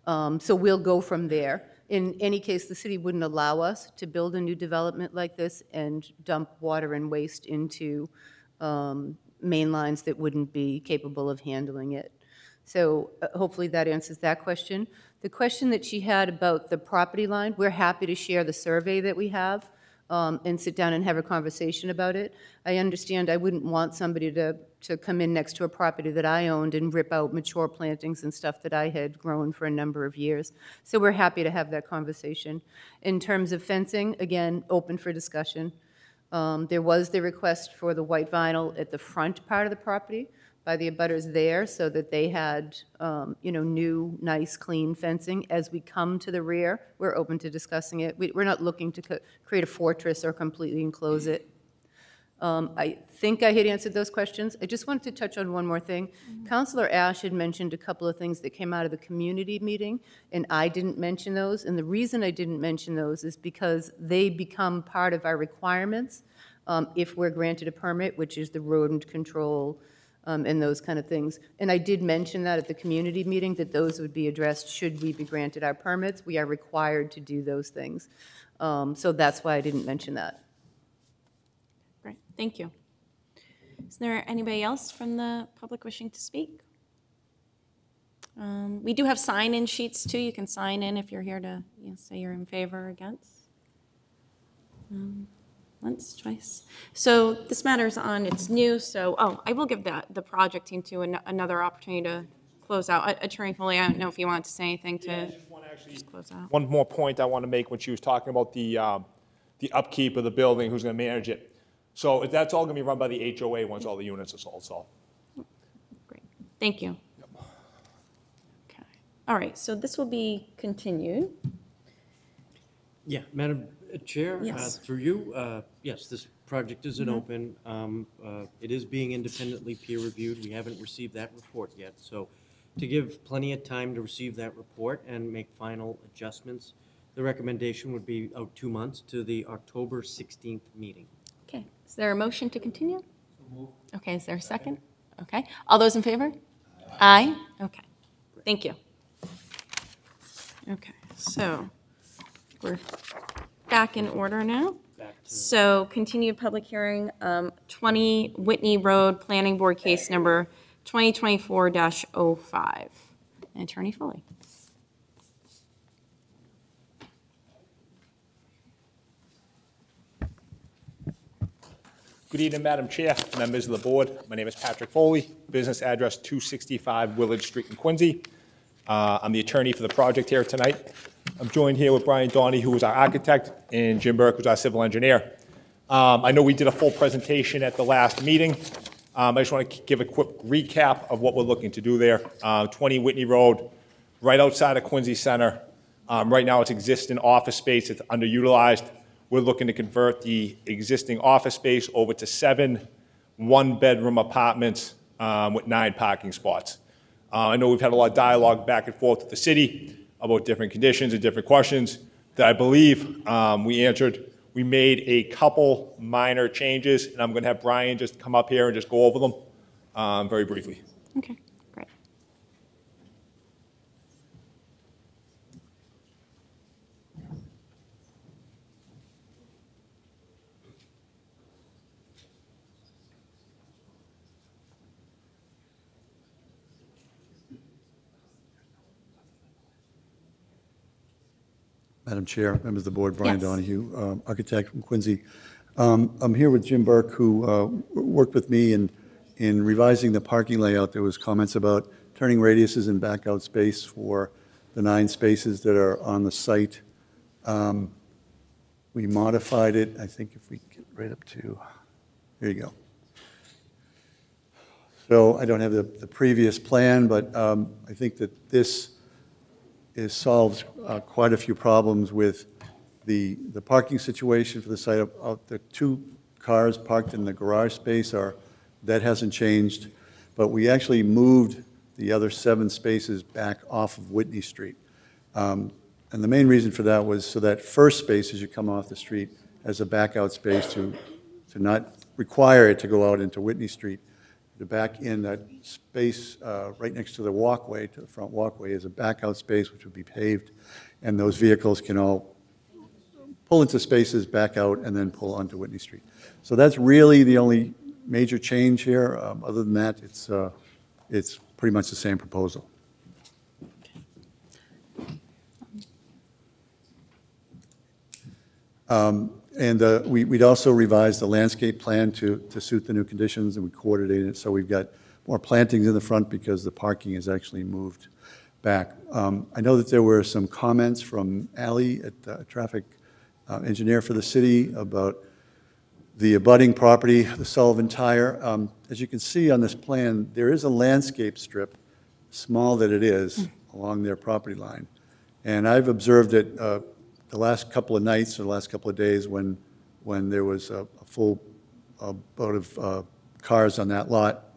J: So we'll go from there. In any case, the city wouldn't allow us to build a new development like this and dump water and waste into main lines that wouldn't be capable of handling it. So hopefully that answers that question. The question that she had about the property line, we're happy to share the survey that we have and sit down and have a conversation about it. I understand I wouldn't want somebody to come in next to a property that I owned and rip out mature plantings and stuff that I had grown for a number of years. So we're happy to have that conversation. In terms of fencing, again, open for discussion. There was the request for the white vinyl at the front part of the property by the abutters there so that they had, new, nice, clean fencing. As we come to the rear, we're open to discussing it. We're not looking to create a fortress or completely enclose it. I think I had answered those questions. I just wanted to touch on one more thing. Councilor Ash had mentioned a couple of things that came out of the community meeting, and I didn't mention those. And the reason I didn't mention those is because they become part of our requirements if we're granted a permit, which is the rodent control and those kind of things. And I did mention that at the community meeting, that those would be addressed should we be granted our permits. We are required to do those things. So that's why I didn't mention that.
A: Great, thank you. Is there anybody else from the public wishing to speak? We do have sign-in sheets too. You can sign in if you're here to say you're in favor or against. Once, twice. So this matter's on, it's new, so, I will give the project team too another opportunity to close out. Attorney Foley, I don't know if you wanted to say anything to just close out.
G: One more point I want to make when she was talking about the upkeep of the building, who's going to manage it. So that's all going to be run by the HOA once all the units are sold, so.
A: Great, thank you. Yep. Okay, all right, so this will be continued.
O: Yeah, Madam Chair,
A: Yes.
O: through you, yes, this project is open. It is being independently peer reviewed. We haven't received that report yet. So to give plenty of time to receive that report and make final adjustments, the recommendation would be 2 months to the October 16th meeting.
A: Okay, is there a motion to continue? Okay, is there a second? Okay, all those in favor? Aye. Okay, thank you. Okay, so we're back in order now. So continued public hearing, 20 Whitney Road, Planning Board case number 2024-05. Attorney Foley.
G: Good evening, Madam Chair, members of the board. My name is Patrick Foley, business address 265 Willard Street in Quincy. I'm the attorney for the project here tonight. I'm joined here with Brian Donahue, who is our architect, and Jim Burke, who's our civil engineer. I know we did a full presentation at the last meeting. I just want to give a quick recap of what we're looking to do there. 20 Whitney Road, right outside of Quincy Center. Right now, it's existing office space. It's underutilized. We're looking to convert the existing office space over to 7 one-bedroom apartments with 9 parking spots. I know we've had a lot of dialogue back and forth with the city about different conditions and different questions that I believe we answered. We made a couple minor changes, and I'm going to have Brian just come up here and just go over them very briefly.
A: Okay, great.
I: Madam Chair, members of the board, Brian
A: Yes.
I: Donahue, architect from Quincy. I'm here with Jim Burke, who worked with me in revising the parking layout. There was comments about turning radiuses and back out space for the 9 spaces that are on the site. We modified it, I think if we get right up to, here you go. So I don't have the previous plan, but I think that this solves quite a few problems with the parking situation for the site. Of the 2 cars parked in the garage space, that hasn't changed, but we actually moved the other 7 spaces back off of Whitney Street. And the main reason for that was so that first space as you come off the street has a back out space to not require it to go out into Whitney Street. To back in that space right next to the walkway, to the front walkway, is a back out space which would be paved, and those vehicles can all pull into spaces, back out, and then pull onto Whitney Street. So that's really the only major change here. Other than that, it's pretty much the same proposal. We'd also revised the landscape plan to suit the new conditions, and we coordinated it, so we've got more plantings in the front because the parking is actually moved back. I know that there were some comments from Ally, a traffic engineer for the city, about the abutting property, the Sullivan Tire. As you can see on this plan, there is a landscape strip, small that it is, along their property line. And I've observed it the last couple of nights or the last couple of days when there was a full boat of cars on that lot.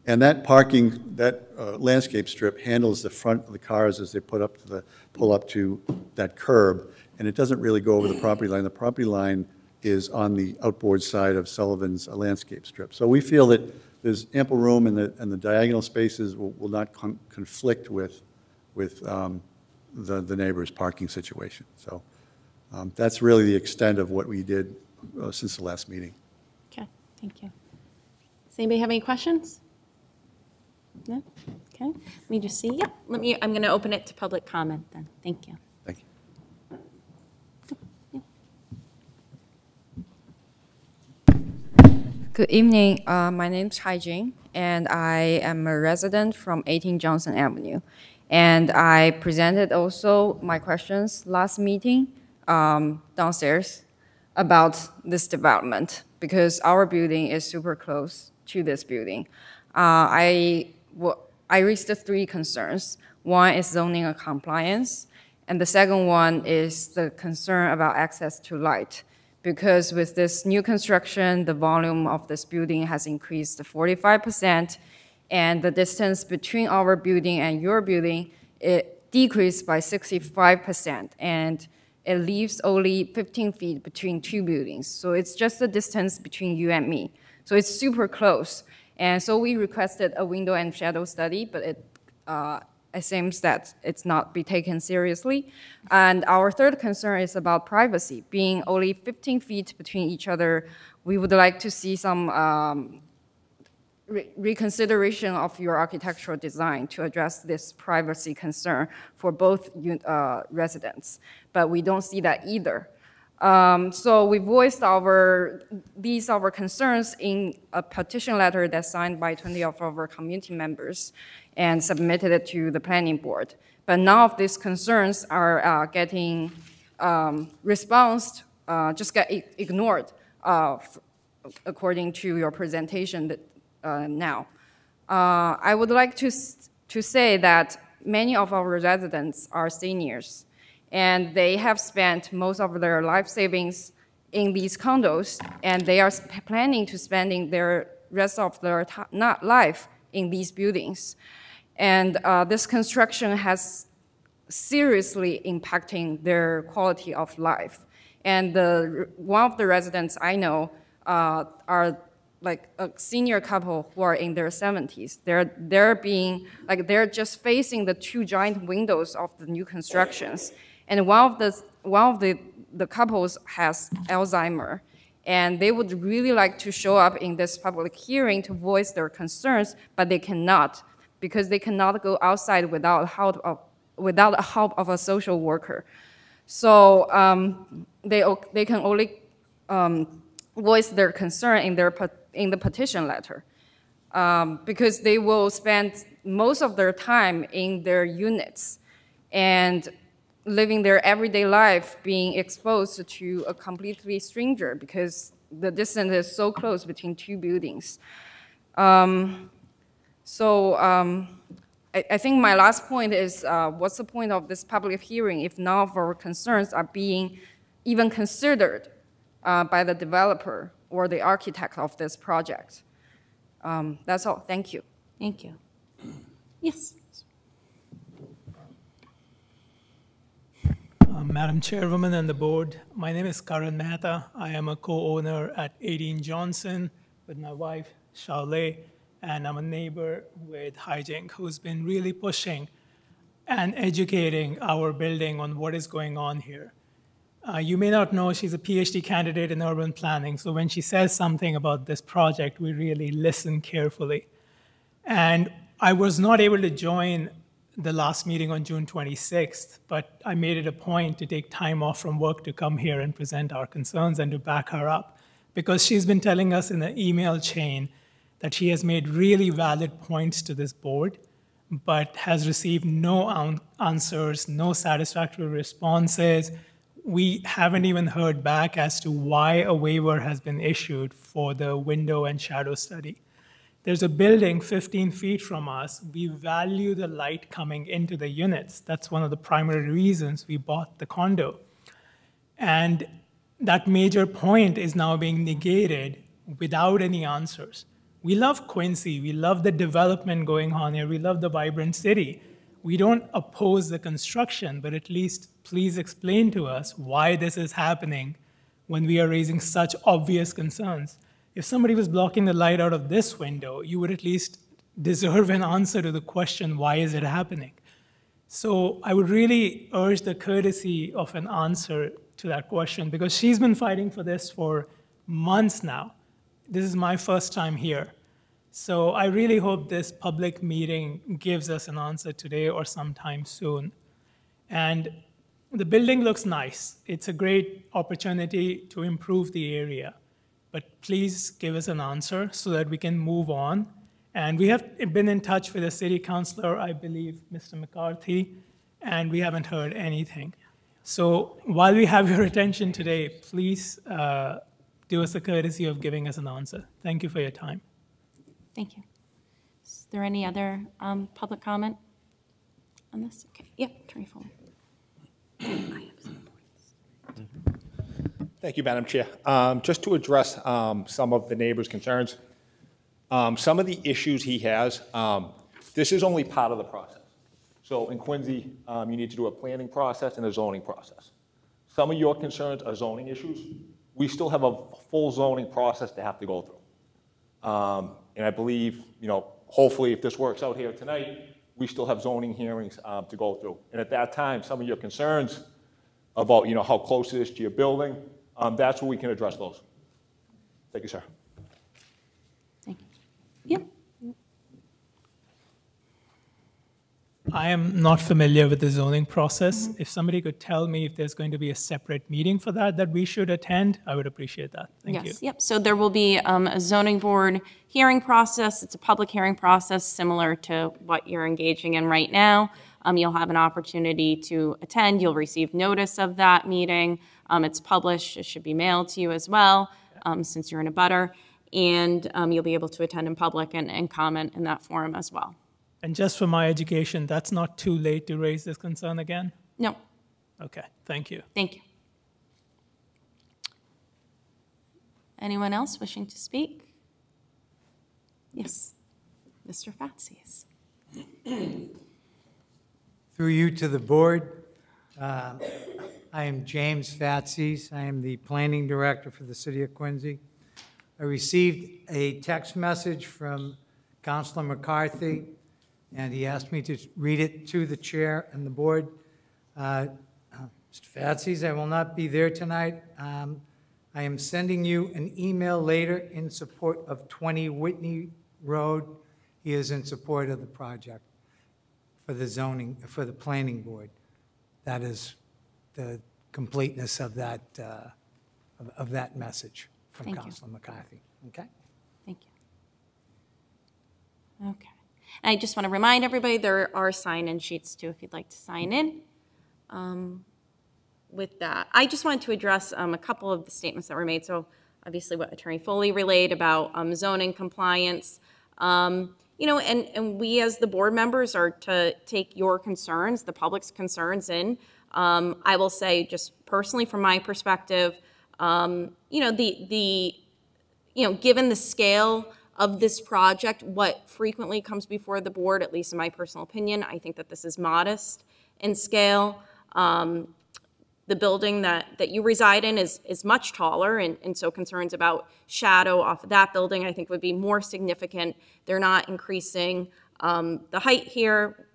I: And that parking, that landscape strip handles the front of the cars as they pull up to that curb, and it doesn't really go over the property line. The property line is on the outboard side of Sullivan's landscape strip. So we feel that there's ample room, and the diagonal spaces will not conflict with the neighbor's parking situation. So that's really the extent of what we did since the last meeting.
A: Okay, thank you. Does anybody have any questions? No? Okay, let me just see. Yep, I'm going to open it to public comment then. Thank you.
I: Thank you.
P: Good evening. My name is Hai Jing, and I am a resident from 18 Johnson Avenue. And I presented also my questions last meeting downstairs about this development because our building is super close to this building. I raised 3 concerns. One is zoning and compliance, and the second one is the concern about access to light. Because with this new construction, the volume of this building has increased to 45%, and the distance between our building and your building, it decreased by 65%, and it leaves only 15 feet between 2 buildings. So it's just the distance between you and me. So it's super close. And so we requested a window and shadow study, but it seems that it's not be taken seriously. And our third concern is about privacy. Being only 15 feet between each other, we would like to see some reconsideration of your architectural design to address this privacy concern for both residents. But we don't see that either. So we voiced our concerns in a petition letter that's signed by 20 of our community members and submitted it to the planning board. But none of these concerns are getting response, just get ignored according to your presentation now. I would like to say that many of our residents are seniors, and they have spent most of their life savings in these condos, and they are planning to spending their rest of their life in these buildings. And this construction has seriously impacting their quality of life. And one of the residents I know are like a senior couple who are in their 70s. They're just facing the two giant windows of the new constructions. And one of the couples has Alzheimer, and they would really like to show up in this public hearing to voice their concerns, but they cannot, because they cannot go outside without the help of a social worker. So they can only voice their concern in the petition letter, because they will spend most of their time in their units and living their everyday life, being exposed to a completely stranger because the distance is so close between two buildings. I think my last point is, what's the point of this public hearing if none of our concerns are being even considered by the developer or the architect of this project? That's all. Thank you.
A: Thank you. Yes.
Q: Madam Chairwoman and the board, my name is Karan Mehta. I am a co-owner at 18 Johnson with my wife, Shaolei, and I'm a neighbor with Haijing, who's been really pushing and educating our building on what is going on here. You may not know she's a PhD candidate in urban planning, so when she says something about this project, we really listen carefully. And I was not able to join the last meeting on June 26th, but I made it a point to take time off from work to come here and present our concerns and to back her up, because she's been telling us in the email chain that she has made really valid points to this board, but has received no answers, no satisfactory responses. We haven't even heard back as to why a waiver has been issued for the window and shadow study. There's a building 15 feet from us. We value the light coming into the units. That's one of the primary reasons we bought the condo. And that major point is now being negated without any answers. We love Quincy. We love the development going on here. We love the vibrant city. We don't oppose the construction, but at least please explain to us why this is happening when we are raising such obvious concerns. If somebody was blocking the light out of this window, you would at least deserve an answer to the question, why is it happening? So I would really urge the courtesy of an answer to that question, because she's been fighting for this for months now. This is my first time here. So I really hope this public meeting gives us an answer today or sometime soon. And the building looks nice. It's a great opportunity to improve the area. But please give us an answer so that we can move on. And we have been in touch with the city councilor, I believe, Mr. McCarthy, and we haven't heard anything. So while we have your attention today, please do us the courtesy of giving us an answer. Thank you for your time.
A: Thank you. Is there any other public comment on this? Okay. Yep, Attorney Fuller.
G: Thank you, Madam Chair. Just to address some of the neighbors' concerns, some of the issues he has, this is only part of the process. So in Quincy, you need to do a planning process and a zoning process. Some of your concerns are zoning issues. We still have a full zoning process to have to go through. And I believe, hopefully if this works out here tonight, we still have zoning hearings to go through. And at that time, some of your concerns about, how close it is to your building, that's where we can address those. Thank you, sir.
A: Thank you. Yep.
Q: I am not familiar with the zoning process. If somebody could tell me if there's going to be a separate meeting for that we should attend, I would appreciate that. Thank you.
A: Yep. So there will be a zoning board hearing process. It's a public hearing process similar to what you're engaging in right now. You'll have an opportunity to attend. You'll receive notice of that meeting. It's published. It should be mailed to you as well. since you're in a butter, and you'll be able to attend in public and comment in that forum as well.
Q: And just for my education, that's not too late to raise this concern again?
A: No.
Q: Okay, thank you.
A: Thank you. Anyone else wishing to speak? Yes, Mr. Fatsis.
R: Through you to the board, I am James Fatsis. I am the planning director for the city of Quincy. I received a text message from Councilor McCarthy, and he asked me to read it to the chair and the board. Mr. Fatsis, I will not be there tonight. I am sending you an email later in support of 20 Whitney Road. He is in support of the project for the zoning, for the planning board. That is the completeness of that, message from
A: Thank you.
R: Councilor McCarthy. Okay?
A: Thank you. Okay. And I just want to remind everybody there are sign-in sheets too if you'd like to sign in. With that, I just wanted to address a couple of the statements that were made. So obviously what Attorney Foley relayed about zoning compliance. You know, and we as the board members are to take your concerns, the public's concerns in. I will say just personally from my perspective, you know, given the scale of this project, what frequently comes before the board, at least in my personal opinion, I think that this is modest in scale. The building that you reside in is much taller, and so concerns about shadow off of that building I think would be more significant. They're not increasing the height here.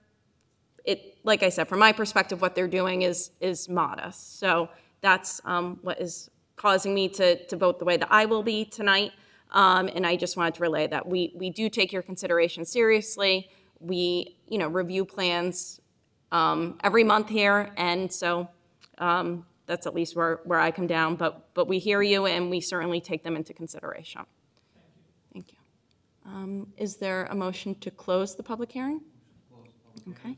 A: Like I said, from my perspective, what they're doing is modest. So that's what is causing me to vote the way that I will be tonight. And I just wanted to relay that we do take your consideration seriously. We, you know, review plans every month here, and so that's at least where I come down. But we hear you, and we certainly take them into consideration. Thank you. Is there a motion to close the public hearing? Okay.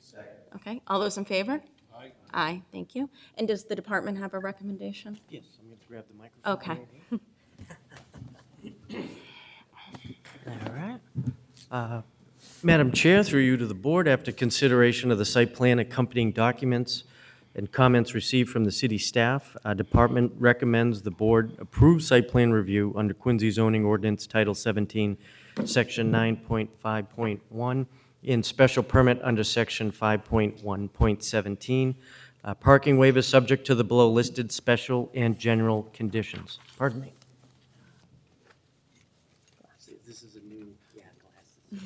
A: Okay. All those in favor? Aye. Aye. Thank you. And does the department have a recommendation?
O: Yes, I'm going to grab the microphone.
A: Okay.
O: All right. Madam Chair, through you to the board, after consideration of the site plan accompanying documents and comments received from the city staff, department recommends the board approve site plan review under Quincy zoning ordinance Title 17, Section 9.5.1, in special permit under Section 5.1.17. Parking waiver subject to the below listed special and general conditions. Pardon me. This is a new, glasses. Do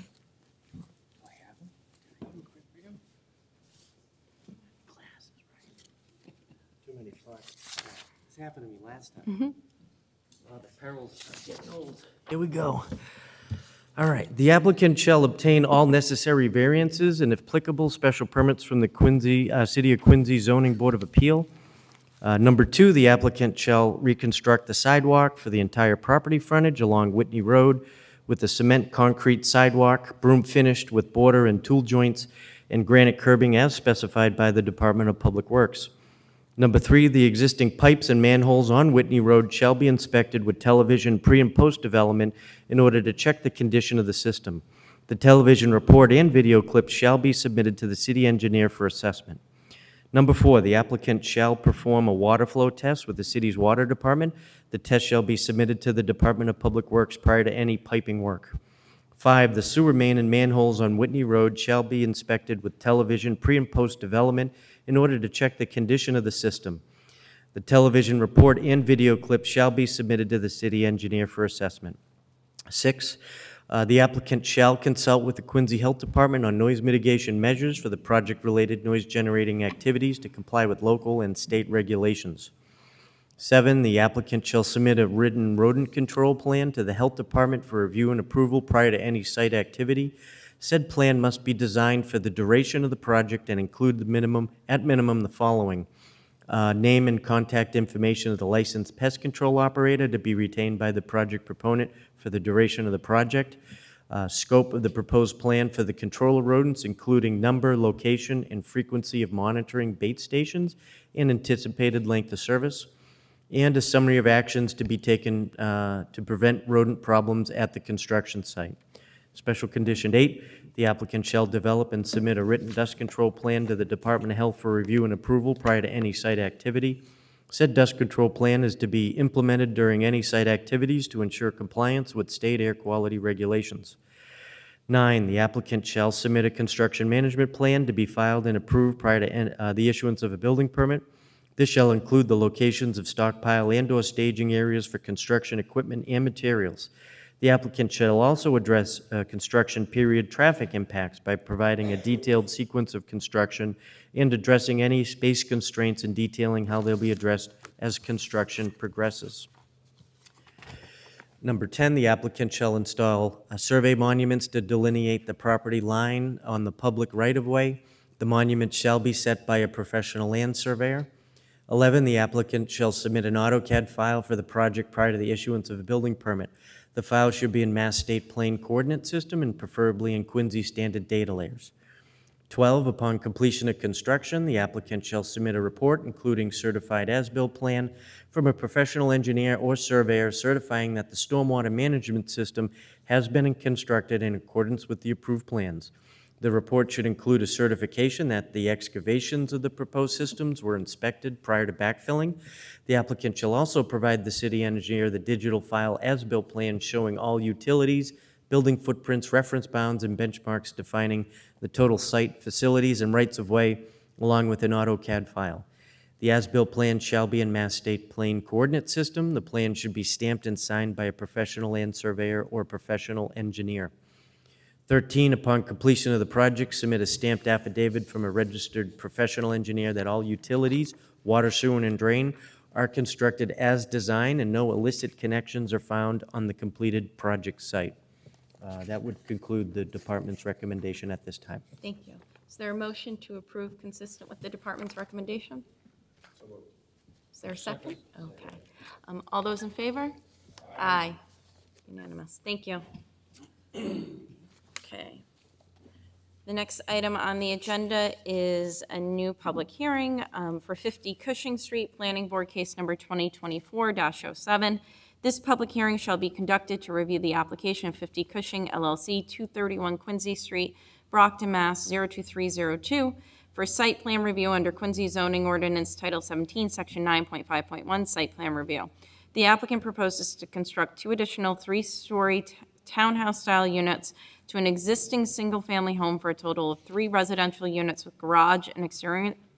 O: I have them? Can I have them quick read them? Glasses, right? Too many flies. This happened to me last time. The perils of getting old. Here we go. All right. The applicant shall obtain all necessary variances and, if applicable, special permits from the Quincy, City of Quincy Zoning Board of Appeal. Number 2, the applicant shall reconstruct the sidewalk for the entire property frontage along Whitney Road with a cement concrete sidewalk, broom finished with border and tool joints, and granite curbing as specified by the Department of Public Works. Number 3, the existing pipes and manholes on Whitney Road shall be inspected with television pre- and post-development in order to check the condition of the system. The television report and video clips shall be submitted to the city engineer for assessment. Number 4, the applicant shall perform a water flow test with the city's water department. The test shall be submitted to the Department of Public Works prior to any piping work. 5, the sewer main and manholes on Whitney Road shall be inspected with television pre- and post-development in order to check the condition of the system. The television report and video clip shall be submitted to the city engineer for assessment. 6, the applicant shall consult with the Quincy Health Department on noise mitigation measures for the project-related noise-generating activities to comply with local and state regulations. 7, the applicant shall submit a written rodent control plan to the Health Department for review and approval prior to any site activity. Said plan must be designed for the duration of the project and include at minimum the following: name and contact information of the licensed pest control operator to be retained by the project proponent for the duration of the project, scope of the proposed plan for the control of rodents, including number, location, and frequency of monitoring bait stations, and anticipated length of service, and a summary of actions to be taken to prevent rodent problems at the construction site. Special Condition 8, the applicant shall develop and submit a written dust control plan to the Department of Health for review and approval prior to any site activity. Said dust control plan is to be implemented during any site activities to ensure compliance with state air quality regulations. 9, the applicant shall submit a construction management plan to be filed and approved prior to the issuance of a building permit. This shall include the locations of stockpile and/or staging areas for construction equipment and materials. The applicant shall also address construction period traffic impacts by providing a detailed sequence of construction and addressing any space constraints and detailing how they'll be addressed as construction progresses. Number 10, the applicant shall install survey monuments to delineate the property line on the public right-of-way. The monument shall be set by a professional land surveyor. 11, the applicant shall submit an AutoCAD file for the project prior to the issuance of a building permit. The file should be in Mass State Plane Coordinate System and preferably in Quincy Standard Data Layers. 12, upon completion of construction, the applicant shall submit a report including certified as-built plan from a professional engineer or surveyor certifying that the stormwater management system has been constructed in accordance with the approved plans. The report should include a certification that the excavations of the proposed systems were inspected prior to backfilling. The applicant shall also provide the city engineer the digital file as-built plan showing all utilities, building footprints, reference bounds, and benchmarks defining the total site, facilities, and rights-of-way, along with an AutoCAD file. The as-built plan shall be in Mass State Plane Coordinate System. The plan should be stamped and signed by a professional land surveyor or professional engineer. 13, upon completion of the project, submit a stamped affidavit from a registered professional engineer that all utilities, water, sewer, and drain are constructed as designed and no illicit connections are found on the completed project site. That would conclude the department's recommendation at this time.
A: Thank you. Is there a motion to approve consistent with the department's recommendation? Is there a second? Okay. All those in favor? Aye. Unanimous. Thank you. Okay. The next item on the agenda is a new public hearing for 50 Cushing Street, Planning Board Case Number 2024-07. This public hearing shall be conducted to review the application of 50 Cushing LLC, 231 Quincy Street, Brockton, Mass. 02302 for site plan review under Quincy Zoning Ordinance Title 17, Section 9.5.1, Site Plan Review. The applicant proposes to construct 2 additional 3-story townhouse-style units to an existing single-family home for a total of 3 residential units with garage and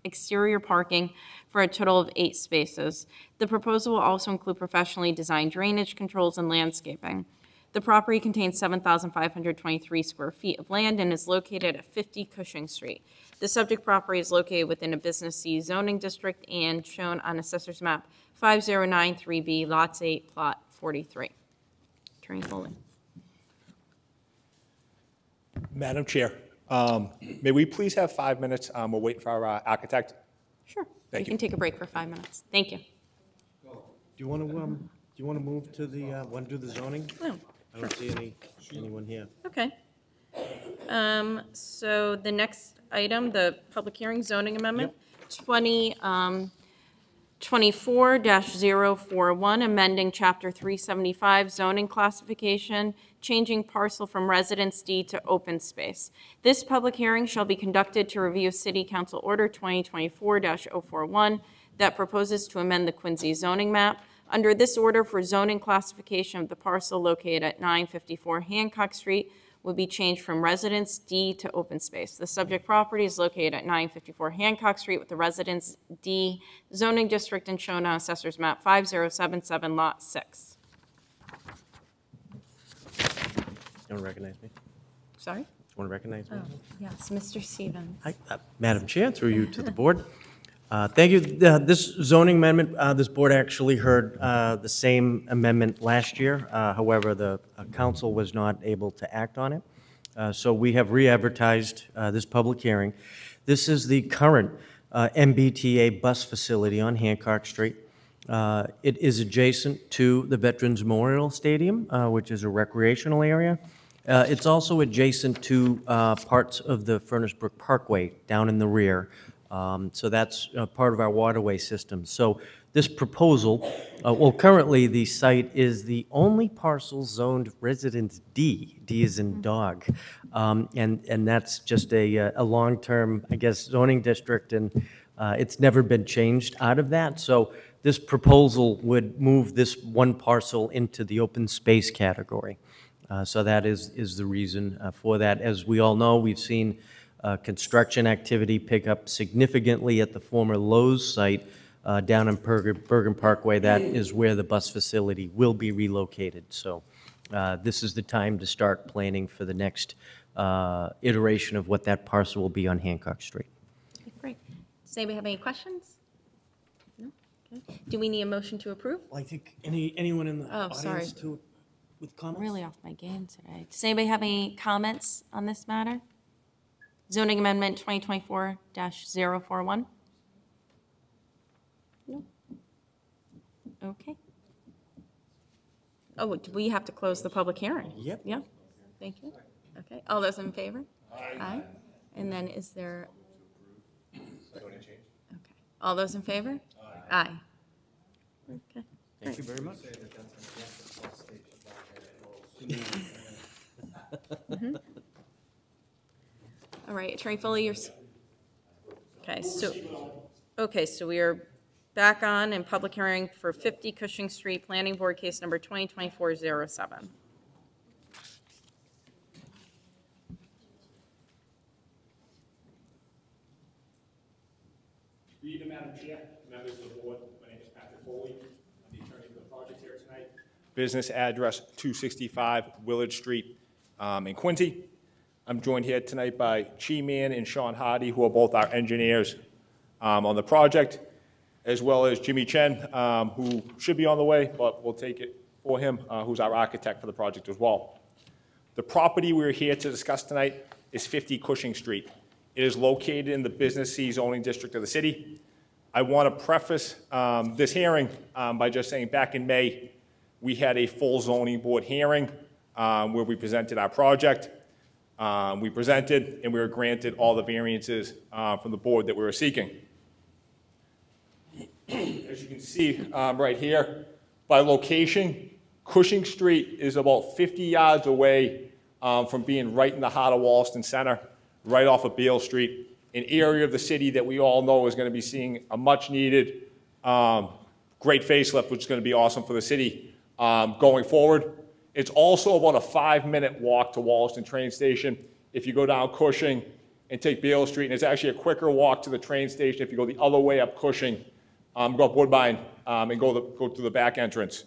A: exterior parking for a total of 8 spaces. The proposal will also include professionally designed drainage controls and landscaping. The property contains 7,523 square feet of land and is located at 50 Cushing Street. The subject property is located within a Business C zoning district and shown on Assessor's Map 5093B, Lots 8, Plot 43. Attorney Foley.
G: Madam Chair, may we please have 5 minutes? We're waiting for our architect.
A: Sure.
G: Thank
A: you can take a break for 5 minutes. Thank you.
O: Do you want to move to the want to do the zoning?
A: No.
O: I don't see anyone here.
A: Okay. So the next item, the public hearing zoning amendment, 24-041, amending Chapter 375 zoning classification, changing parcel from Residence D to open space. This public hearing shall be conducted to review City Council Order 2024-041 that proposes to amend the Quincy zoning map. Under this order, for zoning classification of the parcel located at 954 Hancock Street would be changed from Residence D to open space. The subject property is located at 954 Hancock Street with the Residence D zoning district and shown on Assessor's Map 5077, Lot 6.
O: You want to recognize me?
A: Sorry?
O: You want to recognize me?
A: Oh, yes, Mr. Stevens.
O: Hi, Madam Chair, through you to the board. Thank you. This zoning amendment, this board actually heard the same amendment last year. However, the council was not able to act on it. So we have re-advertised this public hearing. This is the current MBTA bus facility on Hancock Street. It is adjacent to the Veterans Memorial Stadium, which is a recreational area. It's also adjacent to parts of the Furnace Brook Parkway down in the rear, So that's part of our waterway system. So this proposal, well, currently the site is the only parcel zoned Residence D. D is in dog. And that's just a long-term, I guess, zoning district, and it's never been changed out of that. So this proposal would move this one parcel into the open space category. So that is the reason for that. As we all know, we've seen construction activity pick up significantly at the former Lowe's site down in Bergen Parkway. That is where the bus facility will be relocated. So this is the time to start planning for the next iteration of what that parcel will be on Hancock Street.
A: Okay, great. Does anybody have any questions? No? Okay. Do we need a motion to approve?
O: Well, I think anyone in the
A: sorry.
O: with comments?
A: I'm really off my game today. Does anybody have any comments on this matter? Zoning Amendment 2024-041? No? Okay. Oh, do we have to close the public hearing?
O: Yep.
A: Yeah, thank you. Okay, all those in favor? Aye. And then is there? Okay, all those in favor? Aye. Okay.
O: Thank you very much.
A: Mhm. All right, Attorney Foley, you're, okay, so we are back on in public hearing for 50 Cushing Street, Planning Board case number 2024-07.
G: Good evening, Madam Chair, members of the board. My name is Patrick Foley. I'm the attorney for the project here tonight. Business address 265 Willard Street in Quincy. I'm joined here tonight by Chi Man and Sean Hardy, who are both our engineers on the project, as well as Jimmy Chen, who should be on the way, but we'll take it for him, who's our architect for the project as well. The property we're here to discuss tonight is 50 Cushing Street. It is located in the Business C zoning district of the city. I want to preface this hearing by just saying back in May, we had a full zoning board hearing where we presented our project. We presented and we were granted all the variances from the board that we were seeking. As you can see right here, by location, Cushing Street is about 50 yards away from being right in the heart of Wallaston Center, right off of Beale Street, an area of the city that we all know is going to be seeing a much-needed great facelift, which is going to be awesome for the city going forward. It's also about a 5-minute walk to Wallaston train station if you go down Cushing and take Beale Street, and it's actually a quicker walk to the train station if you go the other way up Cushing, go up Woodbine, and go through the back entrance.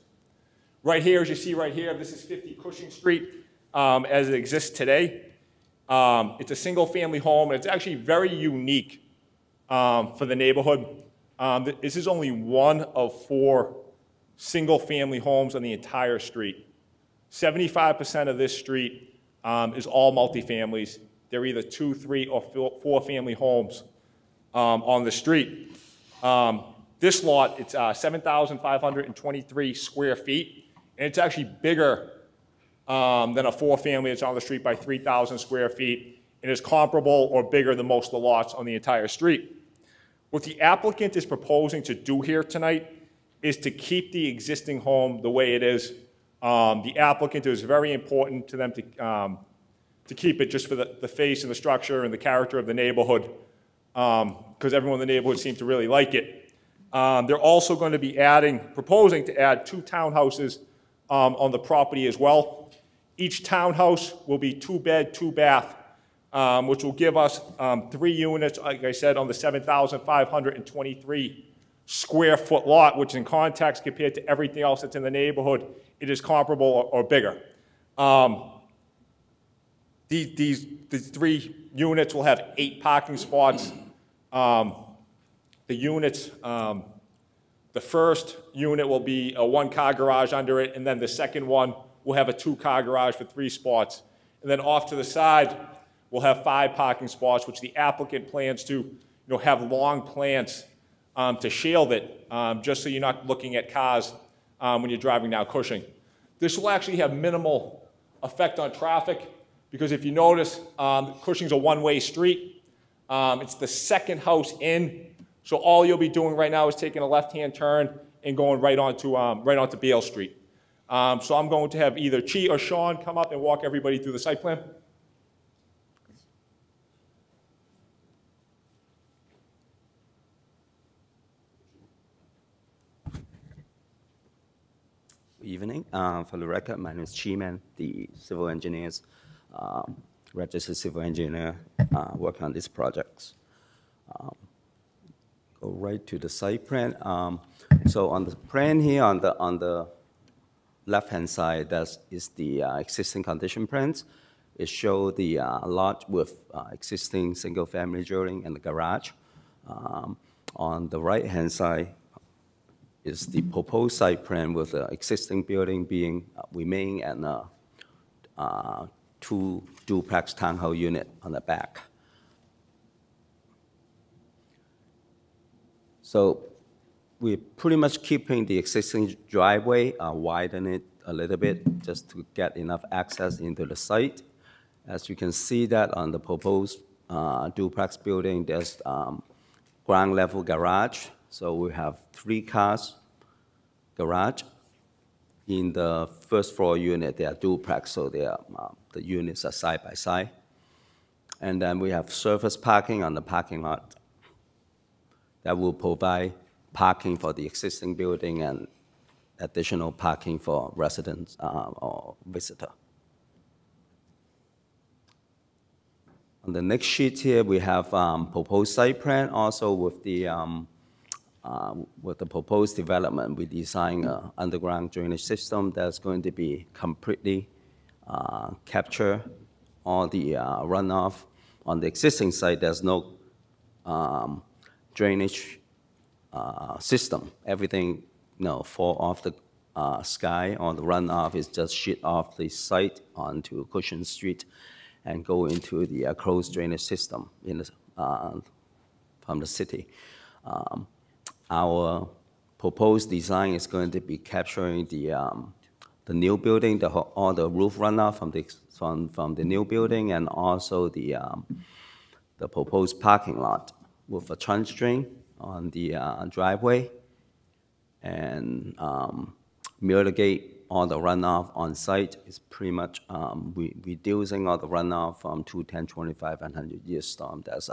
G: Right here, as you see right here, this is 50 Cushing Street as it exists today. It's a single-family home, and it's actually very unique for the neighborhood. This is only one of 4 single-family homes on the entire street. 75% of this street is all multifamilies. They're either 2, 3, or 4-family homes on the street. This lot, it's 7,523 square feet, and it's actually bigger than a 4-family that's on the street by 3,000 square feet, and is comparable or bigger than most of the lots on the entire street. What the applicant is proposing to do here tonight is to keep the existing home the way it is. The applicant, it was very important to them to keep it just for the face and the structure and the character of the neighborhood, because everyone in the neighborhood seemed to really like it. They're also going to be proposing to add 2 townhouses on the property as well. Each townhouse will be 2-bed, 2-bath, which will give us 3 units, like I said, on the 7,523 square foot lot, which in context compared to everything else that's in the neighborhood, it is comparable or bigger. These 3 units will have 8 parking spots. The units, the first unit will be a 1-car garage under it, and then the second one will have a 2-car garage for 3 spots. And then off to the side, we'll have 5 parking spots, which the applicant plans to have long plants to shield it, just so you're not looking at cars when you're driving down Cushing. This will actually have minimal effect on traffic, because if you notice, Cushing's a one-way street. It's the second house in, so all you'll be doing right now is taking a left-hand turn and going right onto Beale Street. So I'm going to have either Chi or Sean come up and walk everybody through the site plan.
S: Evening. For the record, my name is Chi Man, the civil engineers, registered civil engineer working on these projects. Go right to the site plan. So on the plan here, on the left-hand side, that is the existing condition plans. It shows the lot with existing single-family dwelling and the garage. On the right-hand side is the proposed site plan with the existing building being remaining and 2 duplex townhouse unit on the back. So we're pretty much keeping the existing driveway, widen it a little bit just to get enough access into the site. As you can see that on the proposed duplex building, there's ground level garage. So we have 3 cars garage. In the first floor unit, they are duplex, so they are, the units are side by side. And then we have surface parking on the parking lot that will provide parking for the existing building and additional parking for residents or visitor. On the next sheet here, we have proposed site plan also with the proposed development. We designed an underground drainage system that's going to be completely capture all the runoff. On the existing site, there's no drainage system. Everything, fall off the sky, or the runoff is just shit off the site onto Cushing Street and go into the closed drainage system in the, from the city. Our proposed design is going to be capturing the new building, all the roof runoff from the new building, and also the proposed parking lot with a trench drain on the driveway, and mitigate all the runoff on site. Is pretty much reducing all the runoff from 210, 25, and 100-year storm that's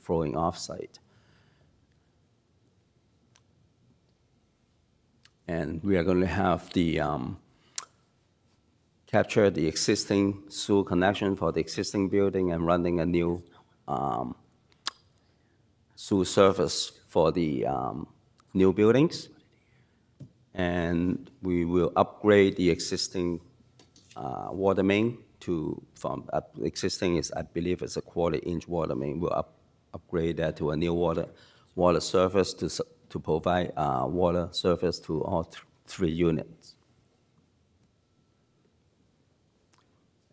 S: flowing off site. And we are going to have the capture the existing sewer connection for the existing building and running a new sewer service for the new buildings. And we will upgrade the existing water main from existing is, I believe it's a 1/4-inch water main. We'll upgrade that to a new water service to provide water service to all 3 units.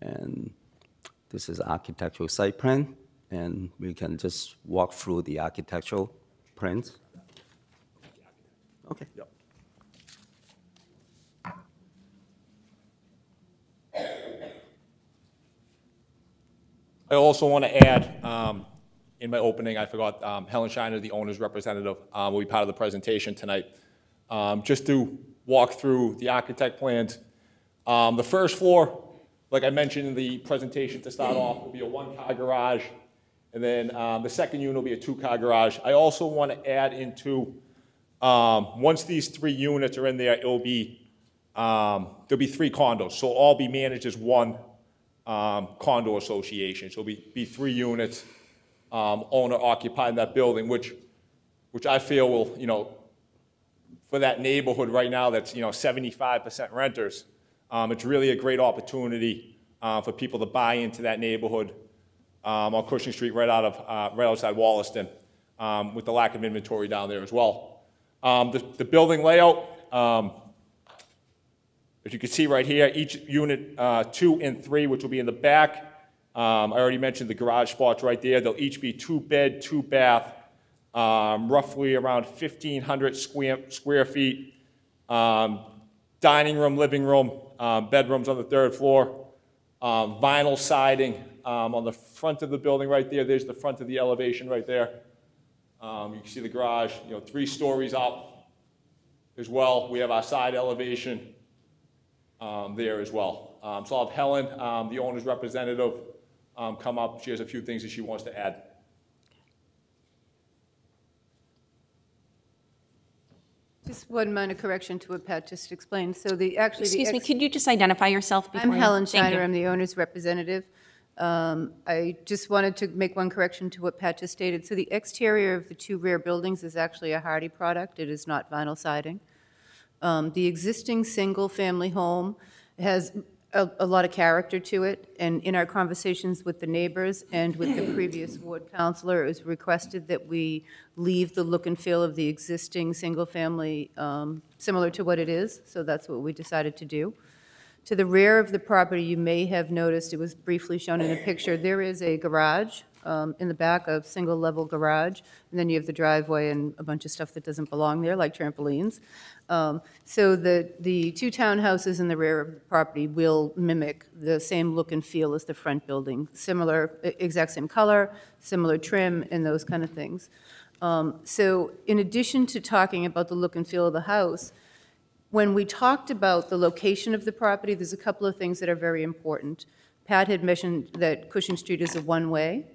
S: And this is architectural site plan, and we can just walk through the architectural plans. Okay.
G: Yep. I also want to add, in my opening, I forgot, Helen Shiner, the owner's representative, will be part of the presentation tonight. Just to walk through the architect plans. The first floor, like I mentioned in the presentation to start off, will be a 1-car garage, and then the second unit will be a 2-car garage. I also want to add into, once these 3 units are in there, it'll be, there'll be 3 condos, so all be managed as one condo association. So it'll be 3 units, owner occupying that building, which I feel will, for that neighborhood right now that's, 75% renters, it's really a great opportunity for people to buy into that neighborhood on Cushing Street right outside Wollaston, with the lack of inventory down there as well. The building layout, as you can see right here, each unit 2 and 3, which will be in the back. I already mentioned the garage spots right there. They'll each be 2-bed, 2-bath, roughly around 1,500 square feet. Dining room, living room, bedrooms on the 3rd floor, vinyl siding on the front of the building right there. There's the front of the elevation right there. You can see the garage, 3 stories up as well. We have our side elevation there as well. So I'll have Helen, the owner's representative, come up. She has a few things that she wants to add.
J: Just one minor correction to what Pat just explained. So
A: Excuse me, could you just identify yourself before
J: I'm Helen
A: Thank you.
J: Shiner, I'm the owner's representative. I just wanted to make one correction to what Pat just stated. So the exterior of the 2 rear buildings is actually a Hardie product. It is not vinyl siding. The existing single-family home has a lot of character to it, and in our conversations with the neighbors and with the previous ward councilor, it was requested that we leave the look and feel of the existing single-family similar to what it is, so that's what we decided to do. To the rear of the property, you may have noticed, it was briefly shown in a picture, there is a garage in the back, a single-level garage, and then you have the driveway and a bunch of stuff that doesn't belong there, like trampolines. So the 2 townhouses in the rear of the property will mimic the same look and feel as the front building, similar, exact same color, similar trim, and those kind of things. So in addition to talking about the look and feel of the house, when we talked about the location of the property, there's a couple of things that are very important. Pat had mentioned that Cushing Street is a one-way,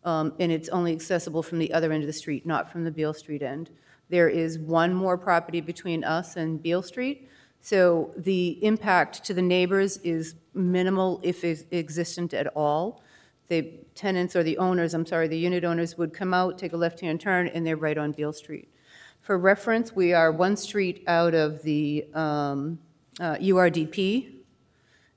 J: and it's only accessible from the other end of the street, not from the Beale Street end. There is one more property between us and Beale Street, so the impact to the neighbors is minimal, if existent at all. The tenants, or the owners, I'm sorry, the unit owners would come out, take a left-hand turn, and they're right on Beale Street. For reference, we are 1 street out of the URDP,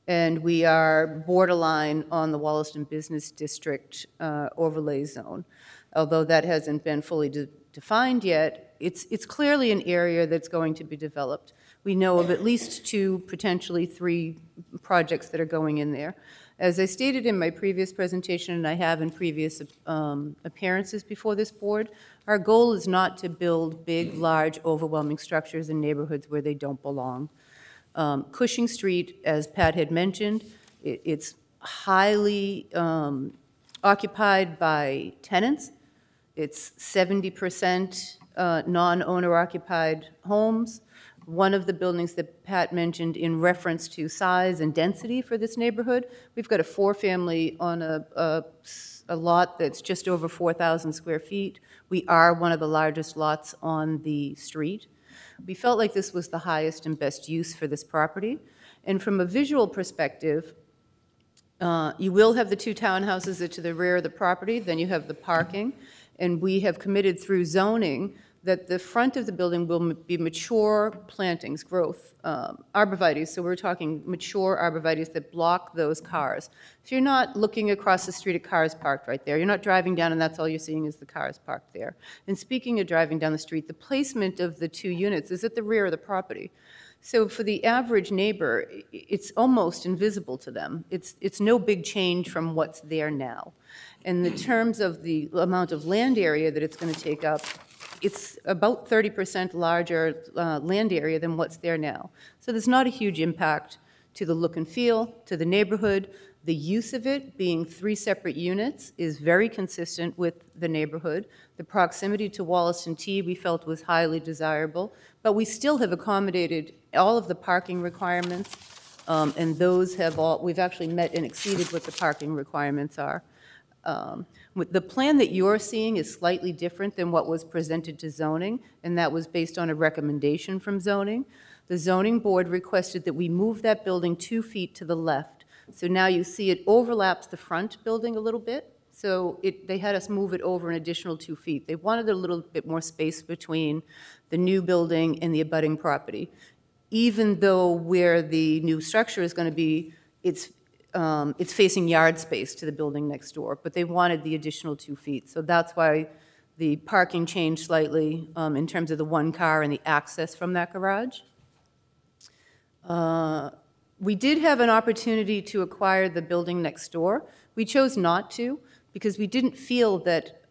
J: and we are borderline on the Wollaston Business District overlay zone. Although that hasn't been fully defined yet, it's clearly an area that's going to be developed. We know of at least 2, potentially 3 projects that are going in there. As I stated in my previous presentation, and I have in previous appearances before this board, our goal is not to build big, large, overwhelming structures in neighborhoods where they don't belong. Cushing Street, as Pat had mentioned, it's highly occupied by tenants. It's 70% non-owner occupied homes. One of the buildings that Pat mentioned in reference to size and density for this neighborhood, we've got a 4-family on a lot that's just over 4,000 square feet. We are one of the largest lots on the street. We felt like this was the highest and best use for this property. And from a visual perspective, you will have the 2 townhouses that are to the rear of the property, then you have the parking, and we have committed through zoning that the front of the building will be mature plantings, growth, arborvitaes. So we're talking mature arborvitaes that block those cars. So you're not looking across the street at cars parked right there. You're not driving down and that's all you're seeing is the cars parked there. And speaking of driving down the street, the placement of the 2 units is at the rear of the property. So for the average neighbor, it's almost invisible to them. It's no big change from what's there now. In the terms of the amount of land area that it's going to take up, it's about 30% larger land area than what's there now. So there's not a huge impact to the look and feel, to the neighborhood. The use of it being 3 separate units is very consistent with the neighborhood. The proximity to Wollaston T we felt was highly desirable, but we still have accommodated all of the parking requirements, and those have all, we've actually met and exceeded what the parking requirements are. The plan that you're seeing is slightly different than what was presented to zoning, and that was based on a recommendation from zoning. The zoning board requested that we move that building 2 feet to the left. So now you see it overlaps the front building a little bit. So they had us move it over an additional 2 feet. They wanted a little bit more space between the new building and the abutting property. Even though where the new structure is going to be, it's facing yard space to the building next door, but they wanted the additional 2 feet. So that's why the parking changed slightly in terms of the 1 car and the access from that garage. We did have an opportunity to acquire the building next door. We chose not to because we didn't feel that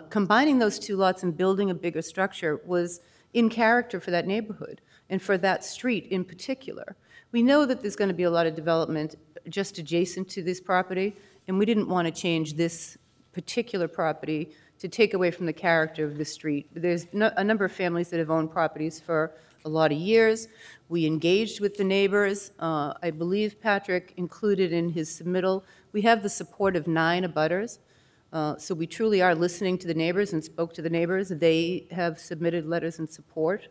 J: combining those 2 lots and building a bigger structure was in character for that neighborhood and for that street in particular. We know that there's going to be a lot of development just adjacent to this property, and we didn't want to change this particular property to take away from the character of the street. There's a number of families that have owned properties for a lot of years. We engaged with the neighbors. I believe Patrick included in his submittal, we have the support of 9 abutters. So we truly are listening to the neighbors and spoke to the neighbors. They have submitted letters in support.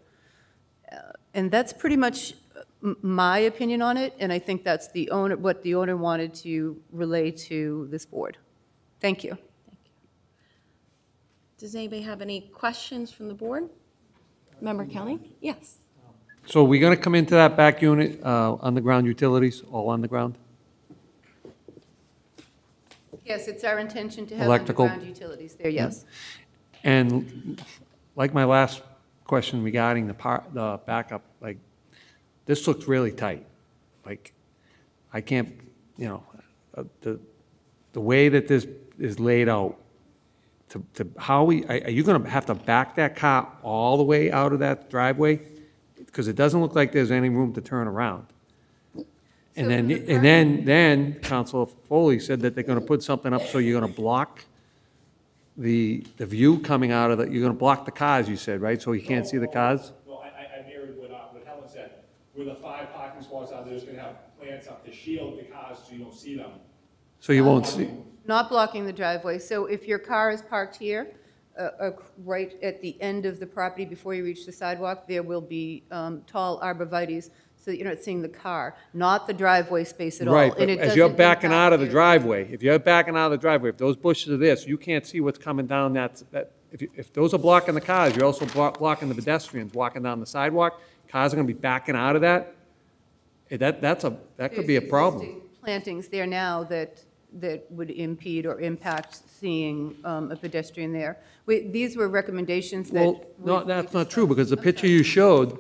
J: And that's pretty much my opinion on it, and I think that's what the owner wanted to relay to this board. Thank you.
A: Does anybody have any questions from the board? Member Kelly? Yes.
K: So we're going to come into that back unit, underground utilities, all underground?
J: Yes, it's our intention to have
K: Electrical.
J: underground utilities there, yes.
K: And like my last question regarding the backup, like, this looks really tight. Like, I can't, you know, the way that this is laid out, are you going to have to back that car all the way out of that driveway? Because it doesn't look like there's any room to turn around. And then Councilor Foley said that they're going to put something up so you're going to block the view coming out of the, you're going to block the cars, you said, right? So you can't see the cars?
G: Well, I married what Helen said. Where the 5 parking spots are, they're just going to have plants up to shield the cars so you don't see them.
K: So you won't see?
J: Not blocking the driveway. So if your car is parked here, right at the end of the property before you reach the sidewalk, there will be tall arborvitaes so that you're not seeing the car, not the driveway space at all.
K: Right, but
J: And it
K: as you're
J: doesn't
K: backing out of the
J: impact
K: driveway, if you're backing out of the driveway, if those bushes are there, so you can't see what's coming down if those are blocking the cars, you're also blocking the pedestrians walking down the sidewalk. Cars are going to be backing out of that. That could be a problem.
J: existing plantings there now that would impede or impact seeing a pedestrian there. These were recommendations that.
K: Well, no, that's not true, because the picture you showed,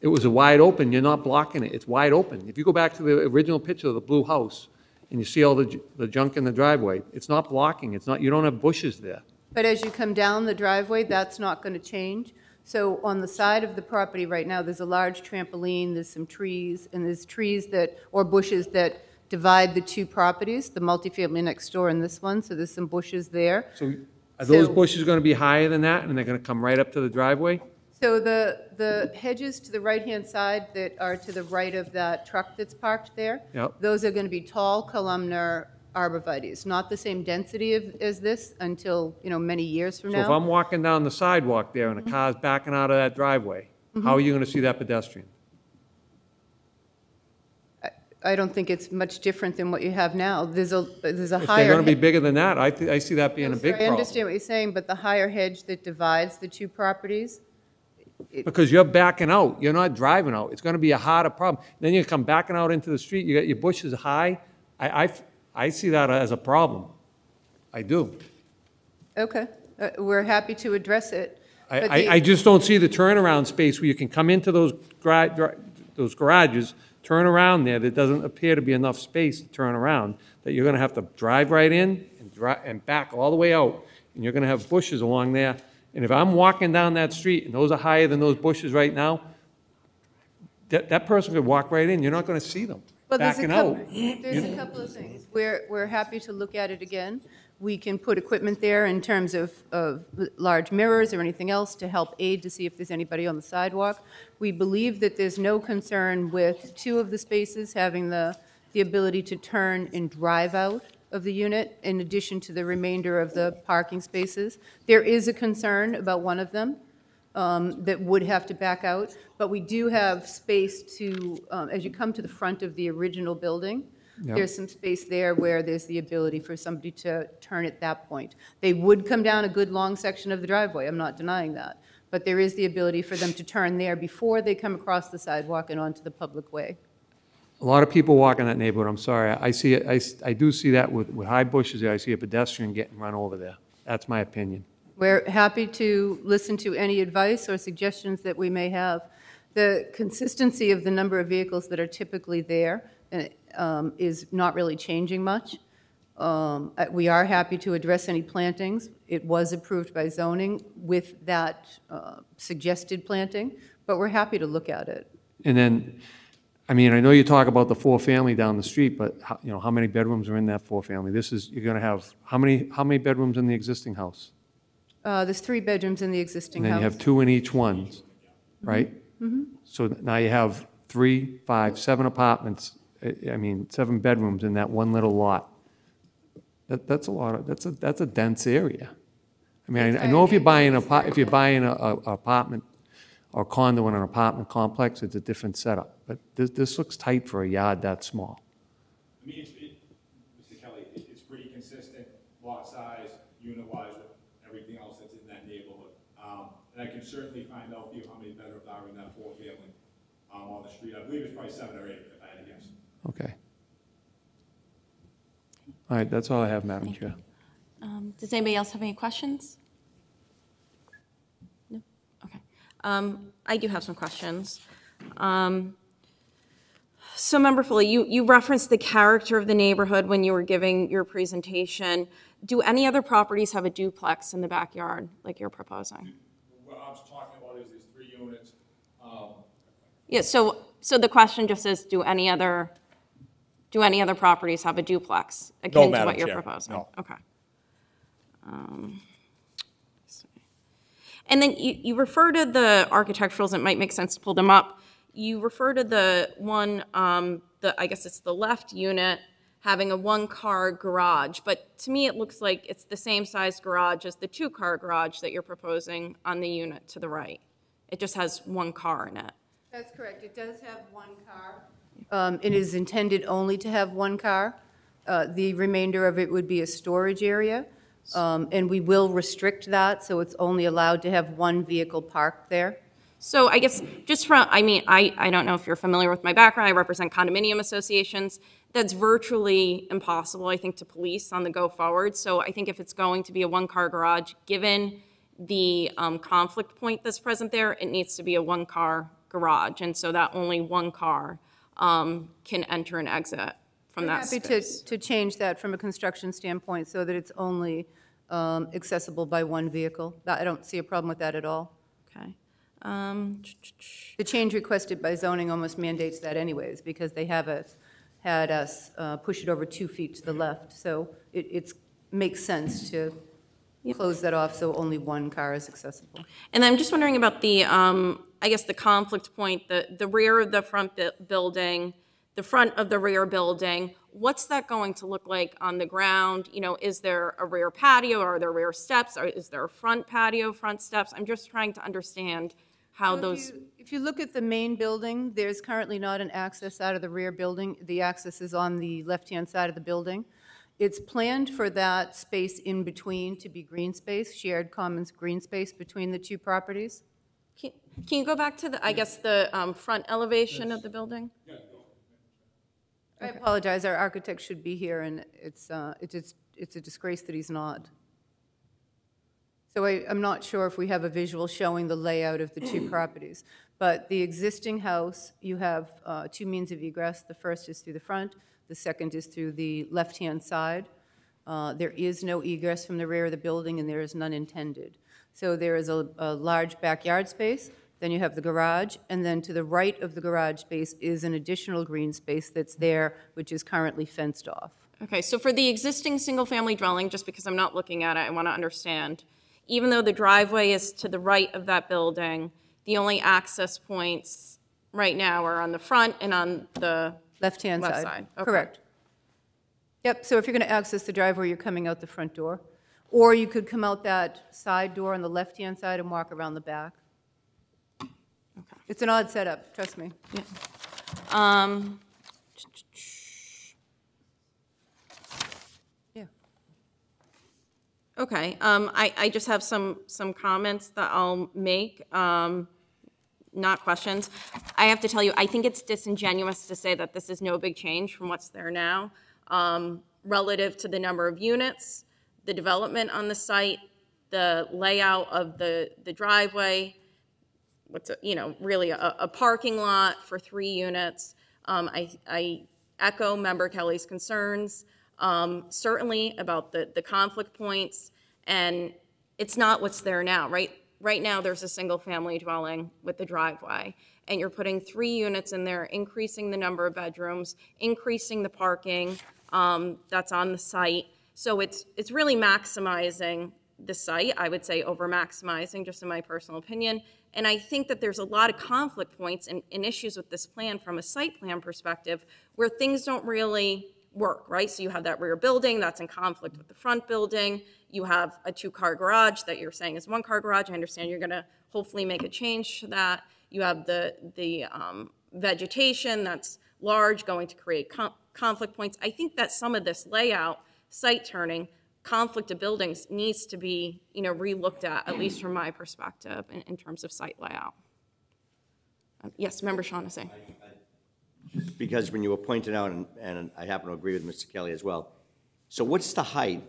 K: it was a wide open, you're not blocking it, it's wide open. If you go back to the original picture of the blue house, and you see all the junk in the driveway, it's not blocking, you don't have bushes there.
J: But as you come down the driveway, that's not going to change. So on the side of the property right now, there's a large trampoline, there's some trees, and there's trees or bushes that divide the 2 properties, the multifamily next door and this one, so there's some bushes there.
K: So are those bushes going to be higher than that, and they're going to come right up to the driveway?
J: So the hedges to the right-hand side that are to the right of that truck that's parked there,
K: Yep.
J: those are going to be tall columnar arborvitaes, not the same density as this until, many years from
K: So if
J: now.
K: I'm walking down the sidewalk there and a car's backing out of that driveway, how are you going to see that pedestrian?
J: I don't think it's much different than what you have now. There's a
K: If they're
J: higher.
K: going to be bigger than that, I see that being a big
J: I
K: problem.
J: understand what you're saying, but the higher hedge that divides the 2 properties,
K: Because you're backing out, you're not driving out. It's going to be a harder problem. Then you come backing out into the street, you got your bushes high. I see that as a problem. I do.
J: okay, we're happy to address it. but
K: I just don't see the turnaround space where you can come into those garages, turn around there. There doesn't appear to be enough space to turn around, that you're going to have to drive right in and back all the way out, and you're going to have bushes along there. And if I'm walking down that street and those are higher than those bushes right now, that person could walk right in. You're not going to see them
J: Well,
K: backing out.
J: There's a couple of things. We're happy to look at it again. We can put equipment there in terms of large mirrors or anything else to help aid to see if there's anybody on the sidewalk. We believe that there's no concern with 2 of the spaces having the ability to turn and drive out of the unit in addition to the remainder of the parking spaces. There is a concern about one of them that would have to back out, but we do have space to, as you come to the front of the original building,
K: Yep.
J: there's some space there where there's the ability for somebody to turn at that point. They would come down a good long section of the driveway, I'm not denying that, but there is the ability for them to turn there before they come across the sidewalk and onto the public way.
K: A lot of people walk in that neighborhood, I'm sorry. I see it, I do see that with high bushes there. I see a pedestrian getting run over there. That's my opinion.
J: We're happy to listen to any advice or suggestions that we may have. The consistency of the number of vehicles that are typically there is not really changing much. We are happy to address any plantings. It was approved by zoning with that suggested planting, but we're happy to look at it.
K: And then, I mean, I know you talk about the four-family down the street, but you know, how many bedrooms are in that four-family? You're gonna have, how many bedrooms in the existing house?
J: There's 3 bedrooms in the existing
K: And
J: house.
K: then you have 2 in each one, right?
J: Mm-hmm.
K: So now you have 3, 5, 7 apartments, I mean, 7 bedrooms in that one little lot. That's a lot that's a dense area. I mean, I know if you're buying a apartment or condo in an apartment complex, it's a different setup. But this looks tight for a yard that small.
G: I mean, Mr. Kelly, it's pretty consistent lot size, unit-wise, with everything else that's in that neighborhood. And I can certainly find out for you how many bedrooms are in that four-family on the street. I believe it's probably 7 or 8, if I had to guess.
K: Okay. All right, that's all I have, Madam Chair.
A: Does anybody else have any questions? No? Okay. I do have some questions. So, Member Foley, you referenced the character of the neighborhood when you were giving your presentation. Do any other properties have a duplex in the backyard like you're proposing?
G: What I was talking about is there's 3 units.
A: Yeah, so the question just is, do any other properties have a duplex akin to
G: Madam
A: what you're
G: Chair,
A: proposing?
G: no.
A: Okay. And then you refer to the architecturals, it might make sense to pull them up. You refer to the one, I guess it's the left unit, having a 1-car garage. But to me, it looks like it's the same size garage as the 2-car garage that you're proposing on the unit to the right. It just has 1 car in it.
J: That's correct. It does have 1 car. It is intended only to have 1 car. The remainder of it would be a storage area. And we will restrict that, so it's only allowed to have 1 vehicle parked there.
A: So I guess just from, I mean, I don't know if you're familiar with my background. I represent condominium associations. That's virtually impossible, I think, to police on the go forward. So I think if it's going to be a 1-car garage, given the conflict point that's present there, it needs to be a 1-car garage. And so that only 1 car can enter and exit from that space.
J: Happy to change that from a construction standpoint so that it's only accessible by 1 vehicle. I don't see a problem with that at all.
A: Okay.
J: The change requested by zoning almost mandates that anyways, because they have had us push it over 2 feet to the left. So it makes sense to close that off so only 1 car is accessible.
A: And I'm just wondering about the, I guess, the conflict point, the rear of the front building, the front of the rear building. What's that going to look like on the ground? You know, is there a rear patio? Are there rear steps? Or is there a front patio, front steps? I'm just trying to understand how
J: So
A: those...
J: If you look at the main building, there's currently not an access out of the rear building. The access is on the left-hand side of the building. It's planned for that space in between to be green space, shared commons green space between the 2 properties.
A: Can you go back to the, I guess, the front elevation of the building?
J: I apologize, our architect should be here, and it's a disgrace that he's not. So I'm not sure if we have a visual showing the layout of the 2 properties. But the existing house, you have 2 means of egress. The first is through the front. The second is through the left-hand side. There is no egress from the rear of the building, and there is none intended. So there is a large backyard space. Then you have the garage, and then to the right of the garage space is an additional green space that's there, which is currently fenced off.
A: Okay, so for the existing single-family dwelling, just because I'm not looking at it, I want to understand, even though the driveway is to the right of that building, the only access points right now are on the front and on the
J: left-hand
A: left
J: side.
A: side. Okay.
J: Correct. Yep, so if you're going to access the driveway, you're coming out the front door. Or you could come out that side door on the left-hand side and walk around the back.
A: Okay.
J: It's an odd setup, trust me.
A: Yeah.
J: Yeah.
A: Okay, I just have some comments that I'll make, not questions. I have to tell you, I think it's disingenuous to say that this is no big change from what's there now, relative to the number of units, the development on the site, the layout of the driveway, really a parking lot for 3 units. I echo Member Kelly's concerns, certainly about the conflict points, and it's not what's there now, right? Right now, there's a single-family dwelling with the driveway, and you're putting 3 units in there, increasing the number of bedrooms, increasing the parking that's on the site. So it's really maximizing the site, I would say over maximizing, just in my personal opinion. And I think that there's a lot of conflict points and issues with this plan from a site plan perspective where things don't really work, right? So you have that rear building that's in conflict with the front building. You have a 2-car garage that you're saying is 1-car garage. I understand you're gonna hopefully make a change to that. You have the vegetation that's large going to create conflict points. I think that some of this layout, site turning, conflict of buildings needs to be, re-looked at least from my perspective, in terms of site layout. Yes, Member Shaughnessy.
F: Because when you were pointing out, and I happen to agree with Mr. Kelly as well, so what's the height?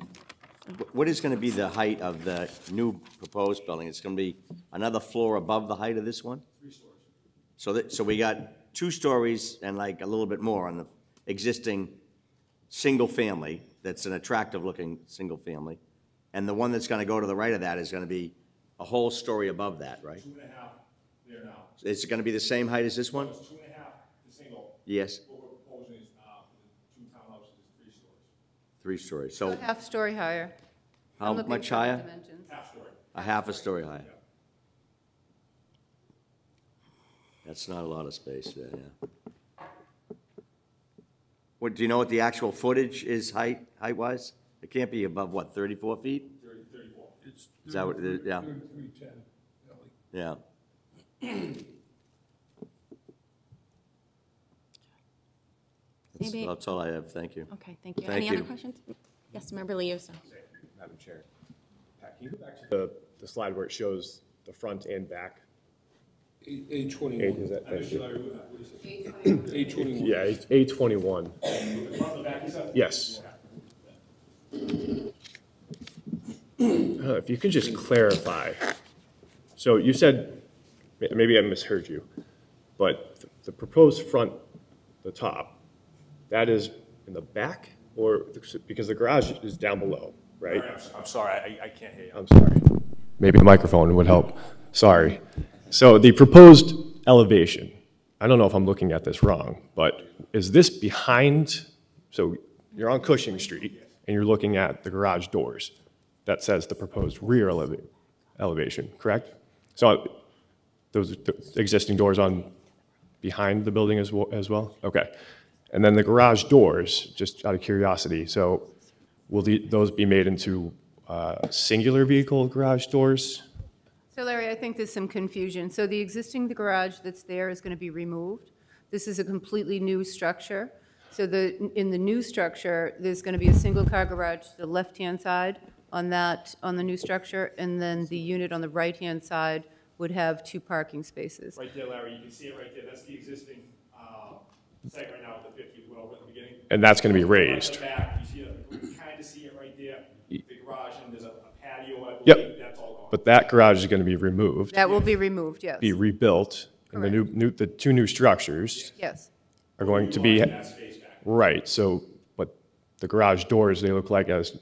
F: What is going to be the height of the new proposed building? It's going to be another floor above the height of this one?
C: 3 stories.
F: So we got 2 stories and like a little bit more on the existing single family. That's an attractive looking single family. And the one that's going to go to the right of that is going to be a whole story above that, right?
G: 2.5 there now.
F: Is it going to be the same height as this one?
G: It's 2.5 to single.
F: Yes.
G: What we're proposing is for the 2 townhouses is 3 stories.
F: 3 stories. So
J: Half story higher.
F: how
J: I'm looking
F: much
J: for the
F: higher?
J: dimensions.
G: Half story.
F: A half a story higher. That's not a lot of space there, yeah. What, do you know what the actual footage is height-wise? It can't be above, what, 34 feet?
G: 34.
B: It's
F: Is that what it is? Yeah.
B: 3310, Ellie.
F: Yeah.
A: Maybe-
F: That's all I have, thank you.
A: Okay, thank you.
F: Thank
A: Any other
F: you.
A: questions? Yes, Member Liuso.
L: Madam Chair. Pat, can you go back to the slide where it shows the front and back?
B: A21.
L: Is that, thank you.
B: A21.
L: Yeah, it's A21. Yes. If you could just clarify. So you said, maybe I misheard you, but the proposed front, the top, that is in the back? Or, because the garage is down below, right?
G: I'm sorry, I can't hear you.
L: I'm sorry. Maybe the microphone would help. Sorry. So the proposed elevation, I don't know if I'm looking at this wrong, but is this behind, so you're on Cushing Street and you're looking at the garage doors that says the proposed rear elevation, correct? So those are the existing doors on behind the building as well? Okay. And then the garage doors, just out of curiosity, so will those be made into singular vehicle garage doors?
J: So Larry, I think there's some confusion. So the existing garage that's there is going to be removed. This is a completely new structure. So in the new structure, there's going to be a single-car garage to the left-hand side on the new structure, and then the unit on the right-hand side would have 2 parking spaces.
G: Right there, Larry, you can see it right there. That's the existing site right now with the 50 well at the beginning.
L: And that's going to be raised?
G: Right back, you see it, you can kind of see it right there, the garage, and there's a patio, I believe.
L: Yep.
G: That's all gone.
L: But that garage is going to be removed,
J: That will be removed, yes.
L: be rebuilt, and the 2 new structures
J: Yes.
L: are going to be, right, so, but the garage doors, they look like, as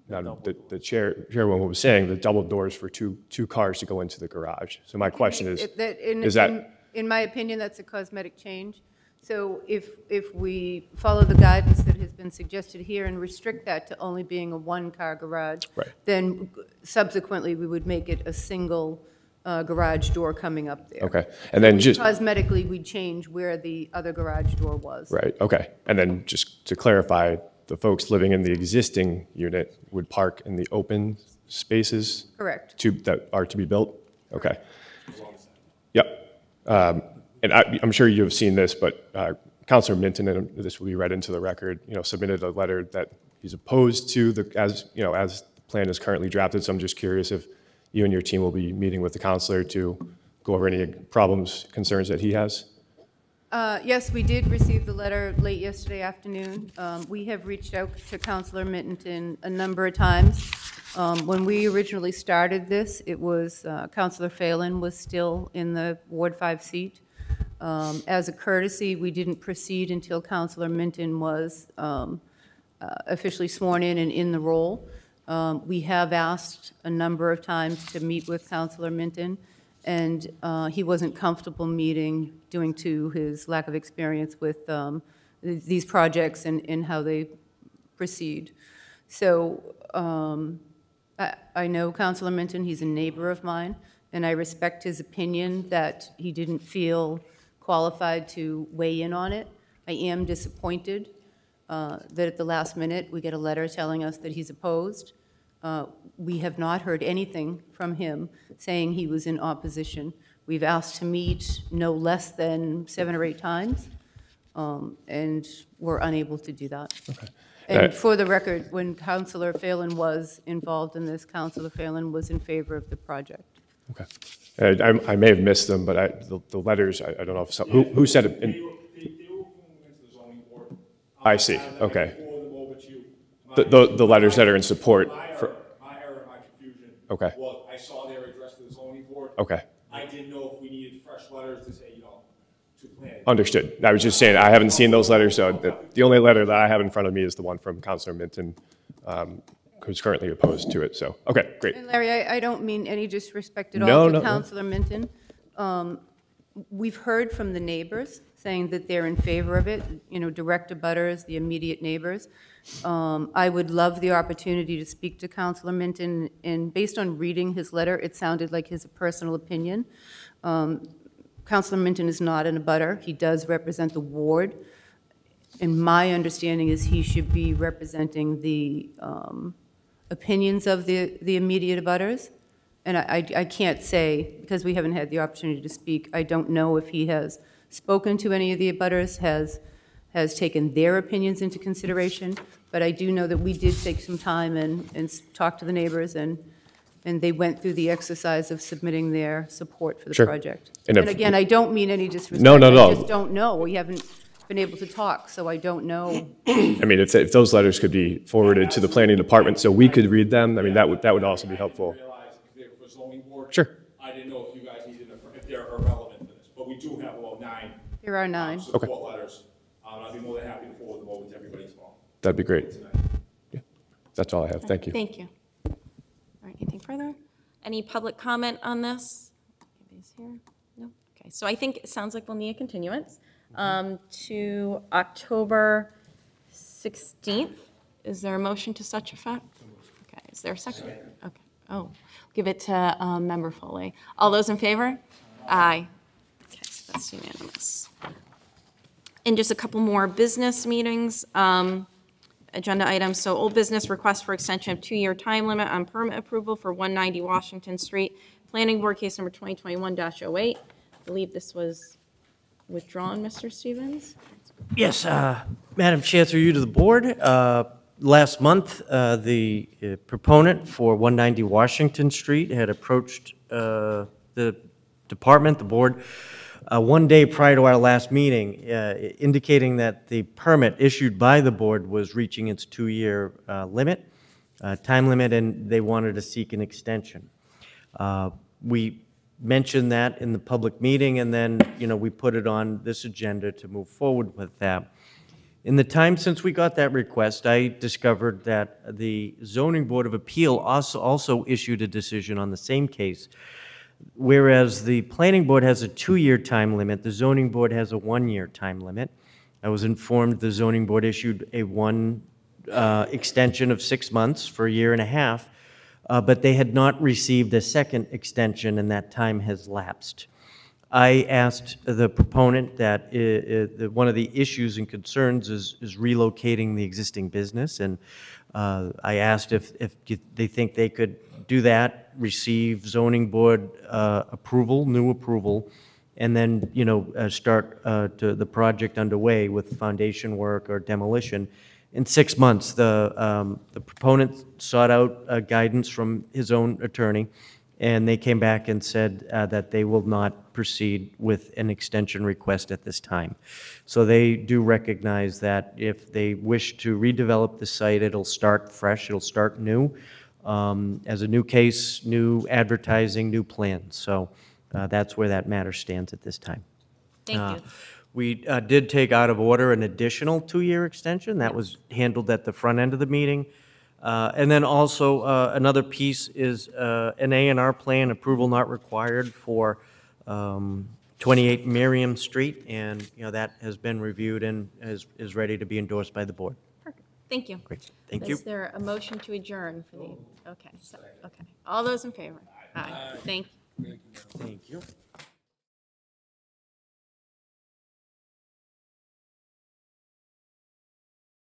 L: the chairwoman was saying, the double doors for two cars to go into the garage. So my question is that?
J: In my opinion, that's a cosmetic change. So if we follow the guidance that has been suggested here and restrict that to only being a 1-car garage, then subsequently we would make it a single garage door coming up there.
L: Okay, and then just
J: cosmetically, we'd change where the other garage door was.
L: right. Okay, and then just to clarify, the folks living in the existing unit would park in the open spaces.
J: Correct.
L: That are to be built. Okay. Yep. And I'm sure you have seen this, but Councilor Minton, and this will be read into the record, submitted a letter that he's opposed to as the plan is currently drafted. So I'm just curious if you and your team will be meeting with the councilor to go over any problems, concerns that he has.
J: Yes, we did receive the letter late yesterday afternoon. We have reached out to Councilor Minton a number of times. When we originally started this, it was Councilor Phelan was still in the Ward 5 seat. As a courtesy, we didn't proceed until Councilor Minton was officially sworn in the role. We have asked a number of times to meet with Councilor Minton, and he wasn't comfortable meeting, due to his lack of experience with these projects and how they proceed. So I know Councilor Minton, he's a neighbor of mine, and I respect his opinion that he didn't feel qualified to weigh in on it. I am disappointed that at the last minute, we get a letter telling us that he's opposed. We have not heard anything from him saying he was in opposition. We've asked to meet no less than 7 or 8 times, and we're unable to do that.
L: Okay.
J: And for the record, when Councilor Phelan was involved in this, Councilor Phelan was in favor of the project.
L: Okay. I may have missed them, but the letters, I don't know if some, who said it? I see, okay. The letters that are in support for.
G: My error, my confusion.
L: Okay.
G: Was I saw their address to the zoning board.
L: Okay.
G: I didn't know if we needed fresh letters to say, to plan.
L: Understood. I was just saying, I haven't seen those letters, so the only letter that I have in front of me is the one from Councilor Minton, who's currently opposed to it, so, okay, great.
J: And Larry, I don't mean any disrespect at
L: No,
J: all to
L: no, no.
J: Councilor Minton. We've heard from the neighbors saying that they're in favor of it, direct abutters, the immediate neighbors. I would love the opportunity to speak to Councilor Minton, and based on reading his letter, it sounded like his personal opinion. Councilor Minton is not an abutter. He does represent the ward, and my understanding is he should be representing the opinions of the immediate abutters. And I can't say, because we haven't had the opportunity to speak, I don't know if he has spoken to any of the abutters, has taken their opinions into consideration, but I do know that we did take some time and talk to the neighbors, and they went through the exercise of submitting their support for the
L: Sure.
J: project.
L: And
J: And
L: if-
J: again, I don't mean any disrespect.
L: No, no, no.
J: I just don't know. We haven't been able to talk, so I don't know.
L: I mean, if those letters could be forwarded to the planning department so we could read them, I mean, that would also be helpful.
G: For zoning board.
L: Sure.
G: I didn't know if you guys needed, if they're irrelevant to this, but we do have about 9.
J: There are 9.
G: Support letters. I'd be more than happy to forward them over to everybody's phone.
L: That'd be great. Yeah. That's all I have. Thank you.
A: Thank you. All right, anything further? Any public comment on this? These here? No? Okay, so I think it sounds like we'll need a continuance to October 16th. Is there a motion to such effect? Okay, is there a second? Okay, oh, give it to Member Foley. All those in favor? Aye. Okay, so that's unanimous. And just a couple more business meetings, agenda items. So old business request for extension of 2-year time limit on permit approval for 190 Washington Street. Planning Board case number 2021-08. I believe this was withdrawn, Mr. Stevens?
O: Yes, Madam Chair, through you to the board. Last month, the proponent for 190 Washington Street had approached the department, the board, one day prior to our last meeting, indicating that the permit issued by the board was reaching its 2-year time limit, and they wanted to seek an extension. We mentioned that in the public meeting, and then, we put it on this agenda to move forward with that. In the time since we got that request, I discovered that the Zoning Board of Appeal also issued a decision on the same case. Whereas the Planning Board has a 2-year time limit, the Zoning Board has a 1-year time limit. I was informed the Zoning Board issued a extension of 6 months for a year and a half, but they had not received a second extension, and that time has lapsed. I asked the proponent that one of the issues and concerns is relocating the existing business, and I asked if they think they could do that, receive zoning board approval, new approval, and then start the project underway with foundation work or demolition. In 6 months, the proponent sought out guidance from his own attorney, and they came back and said that they will not proceed with an extension request at this time. So they do recognize that if they wish to redevelop the site, it'll start fresh, it'll start new, as a new case, new advertising, new plans. So that's where that matter stands at this time.
A: Thank you.
O: We did take out of order an additional 2-year extension. That was handled at the front end of the meeting. And then also, another piece is an A&R plan, approval not required for 28 Miriam Street, and, you know, that has been reviewed and is ready to be endorsed by the board.
A: Perfect. Thank you.
O: Great. Thank you.
A: Is there a motion to adjourn for the, okay, okay. All those in favor? Aye. Thank you.
O: Thank you.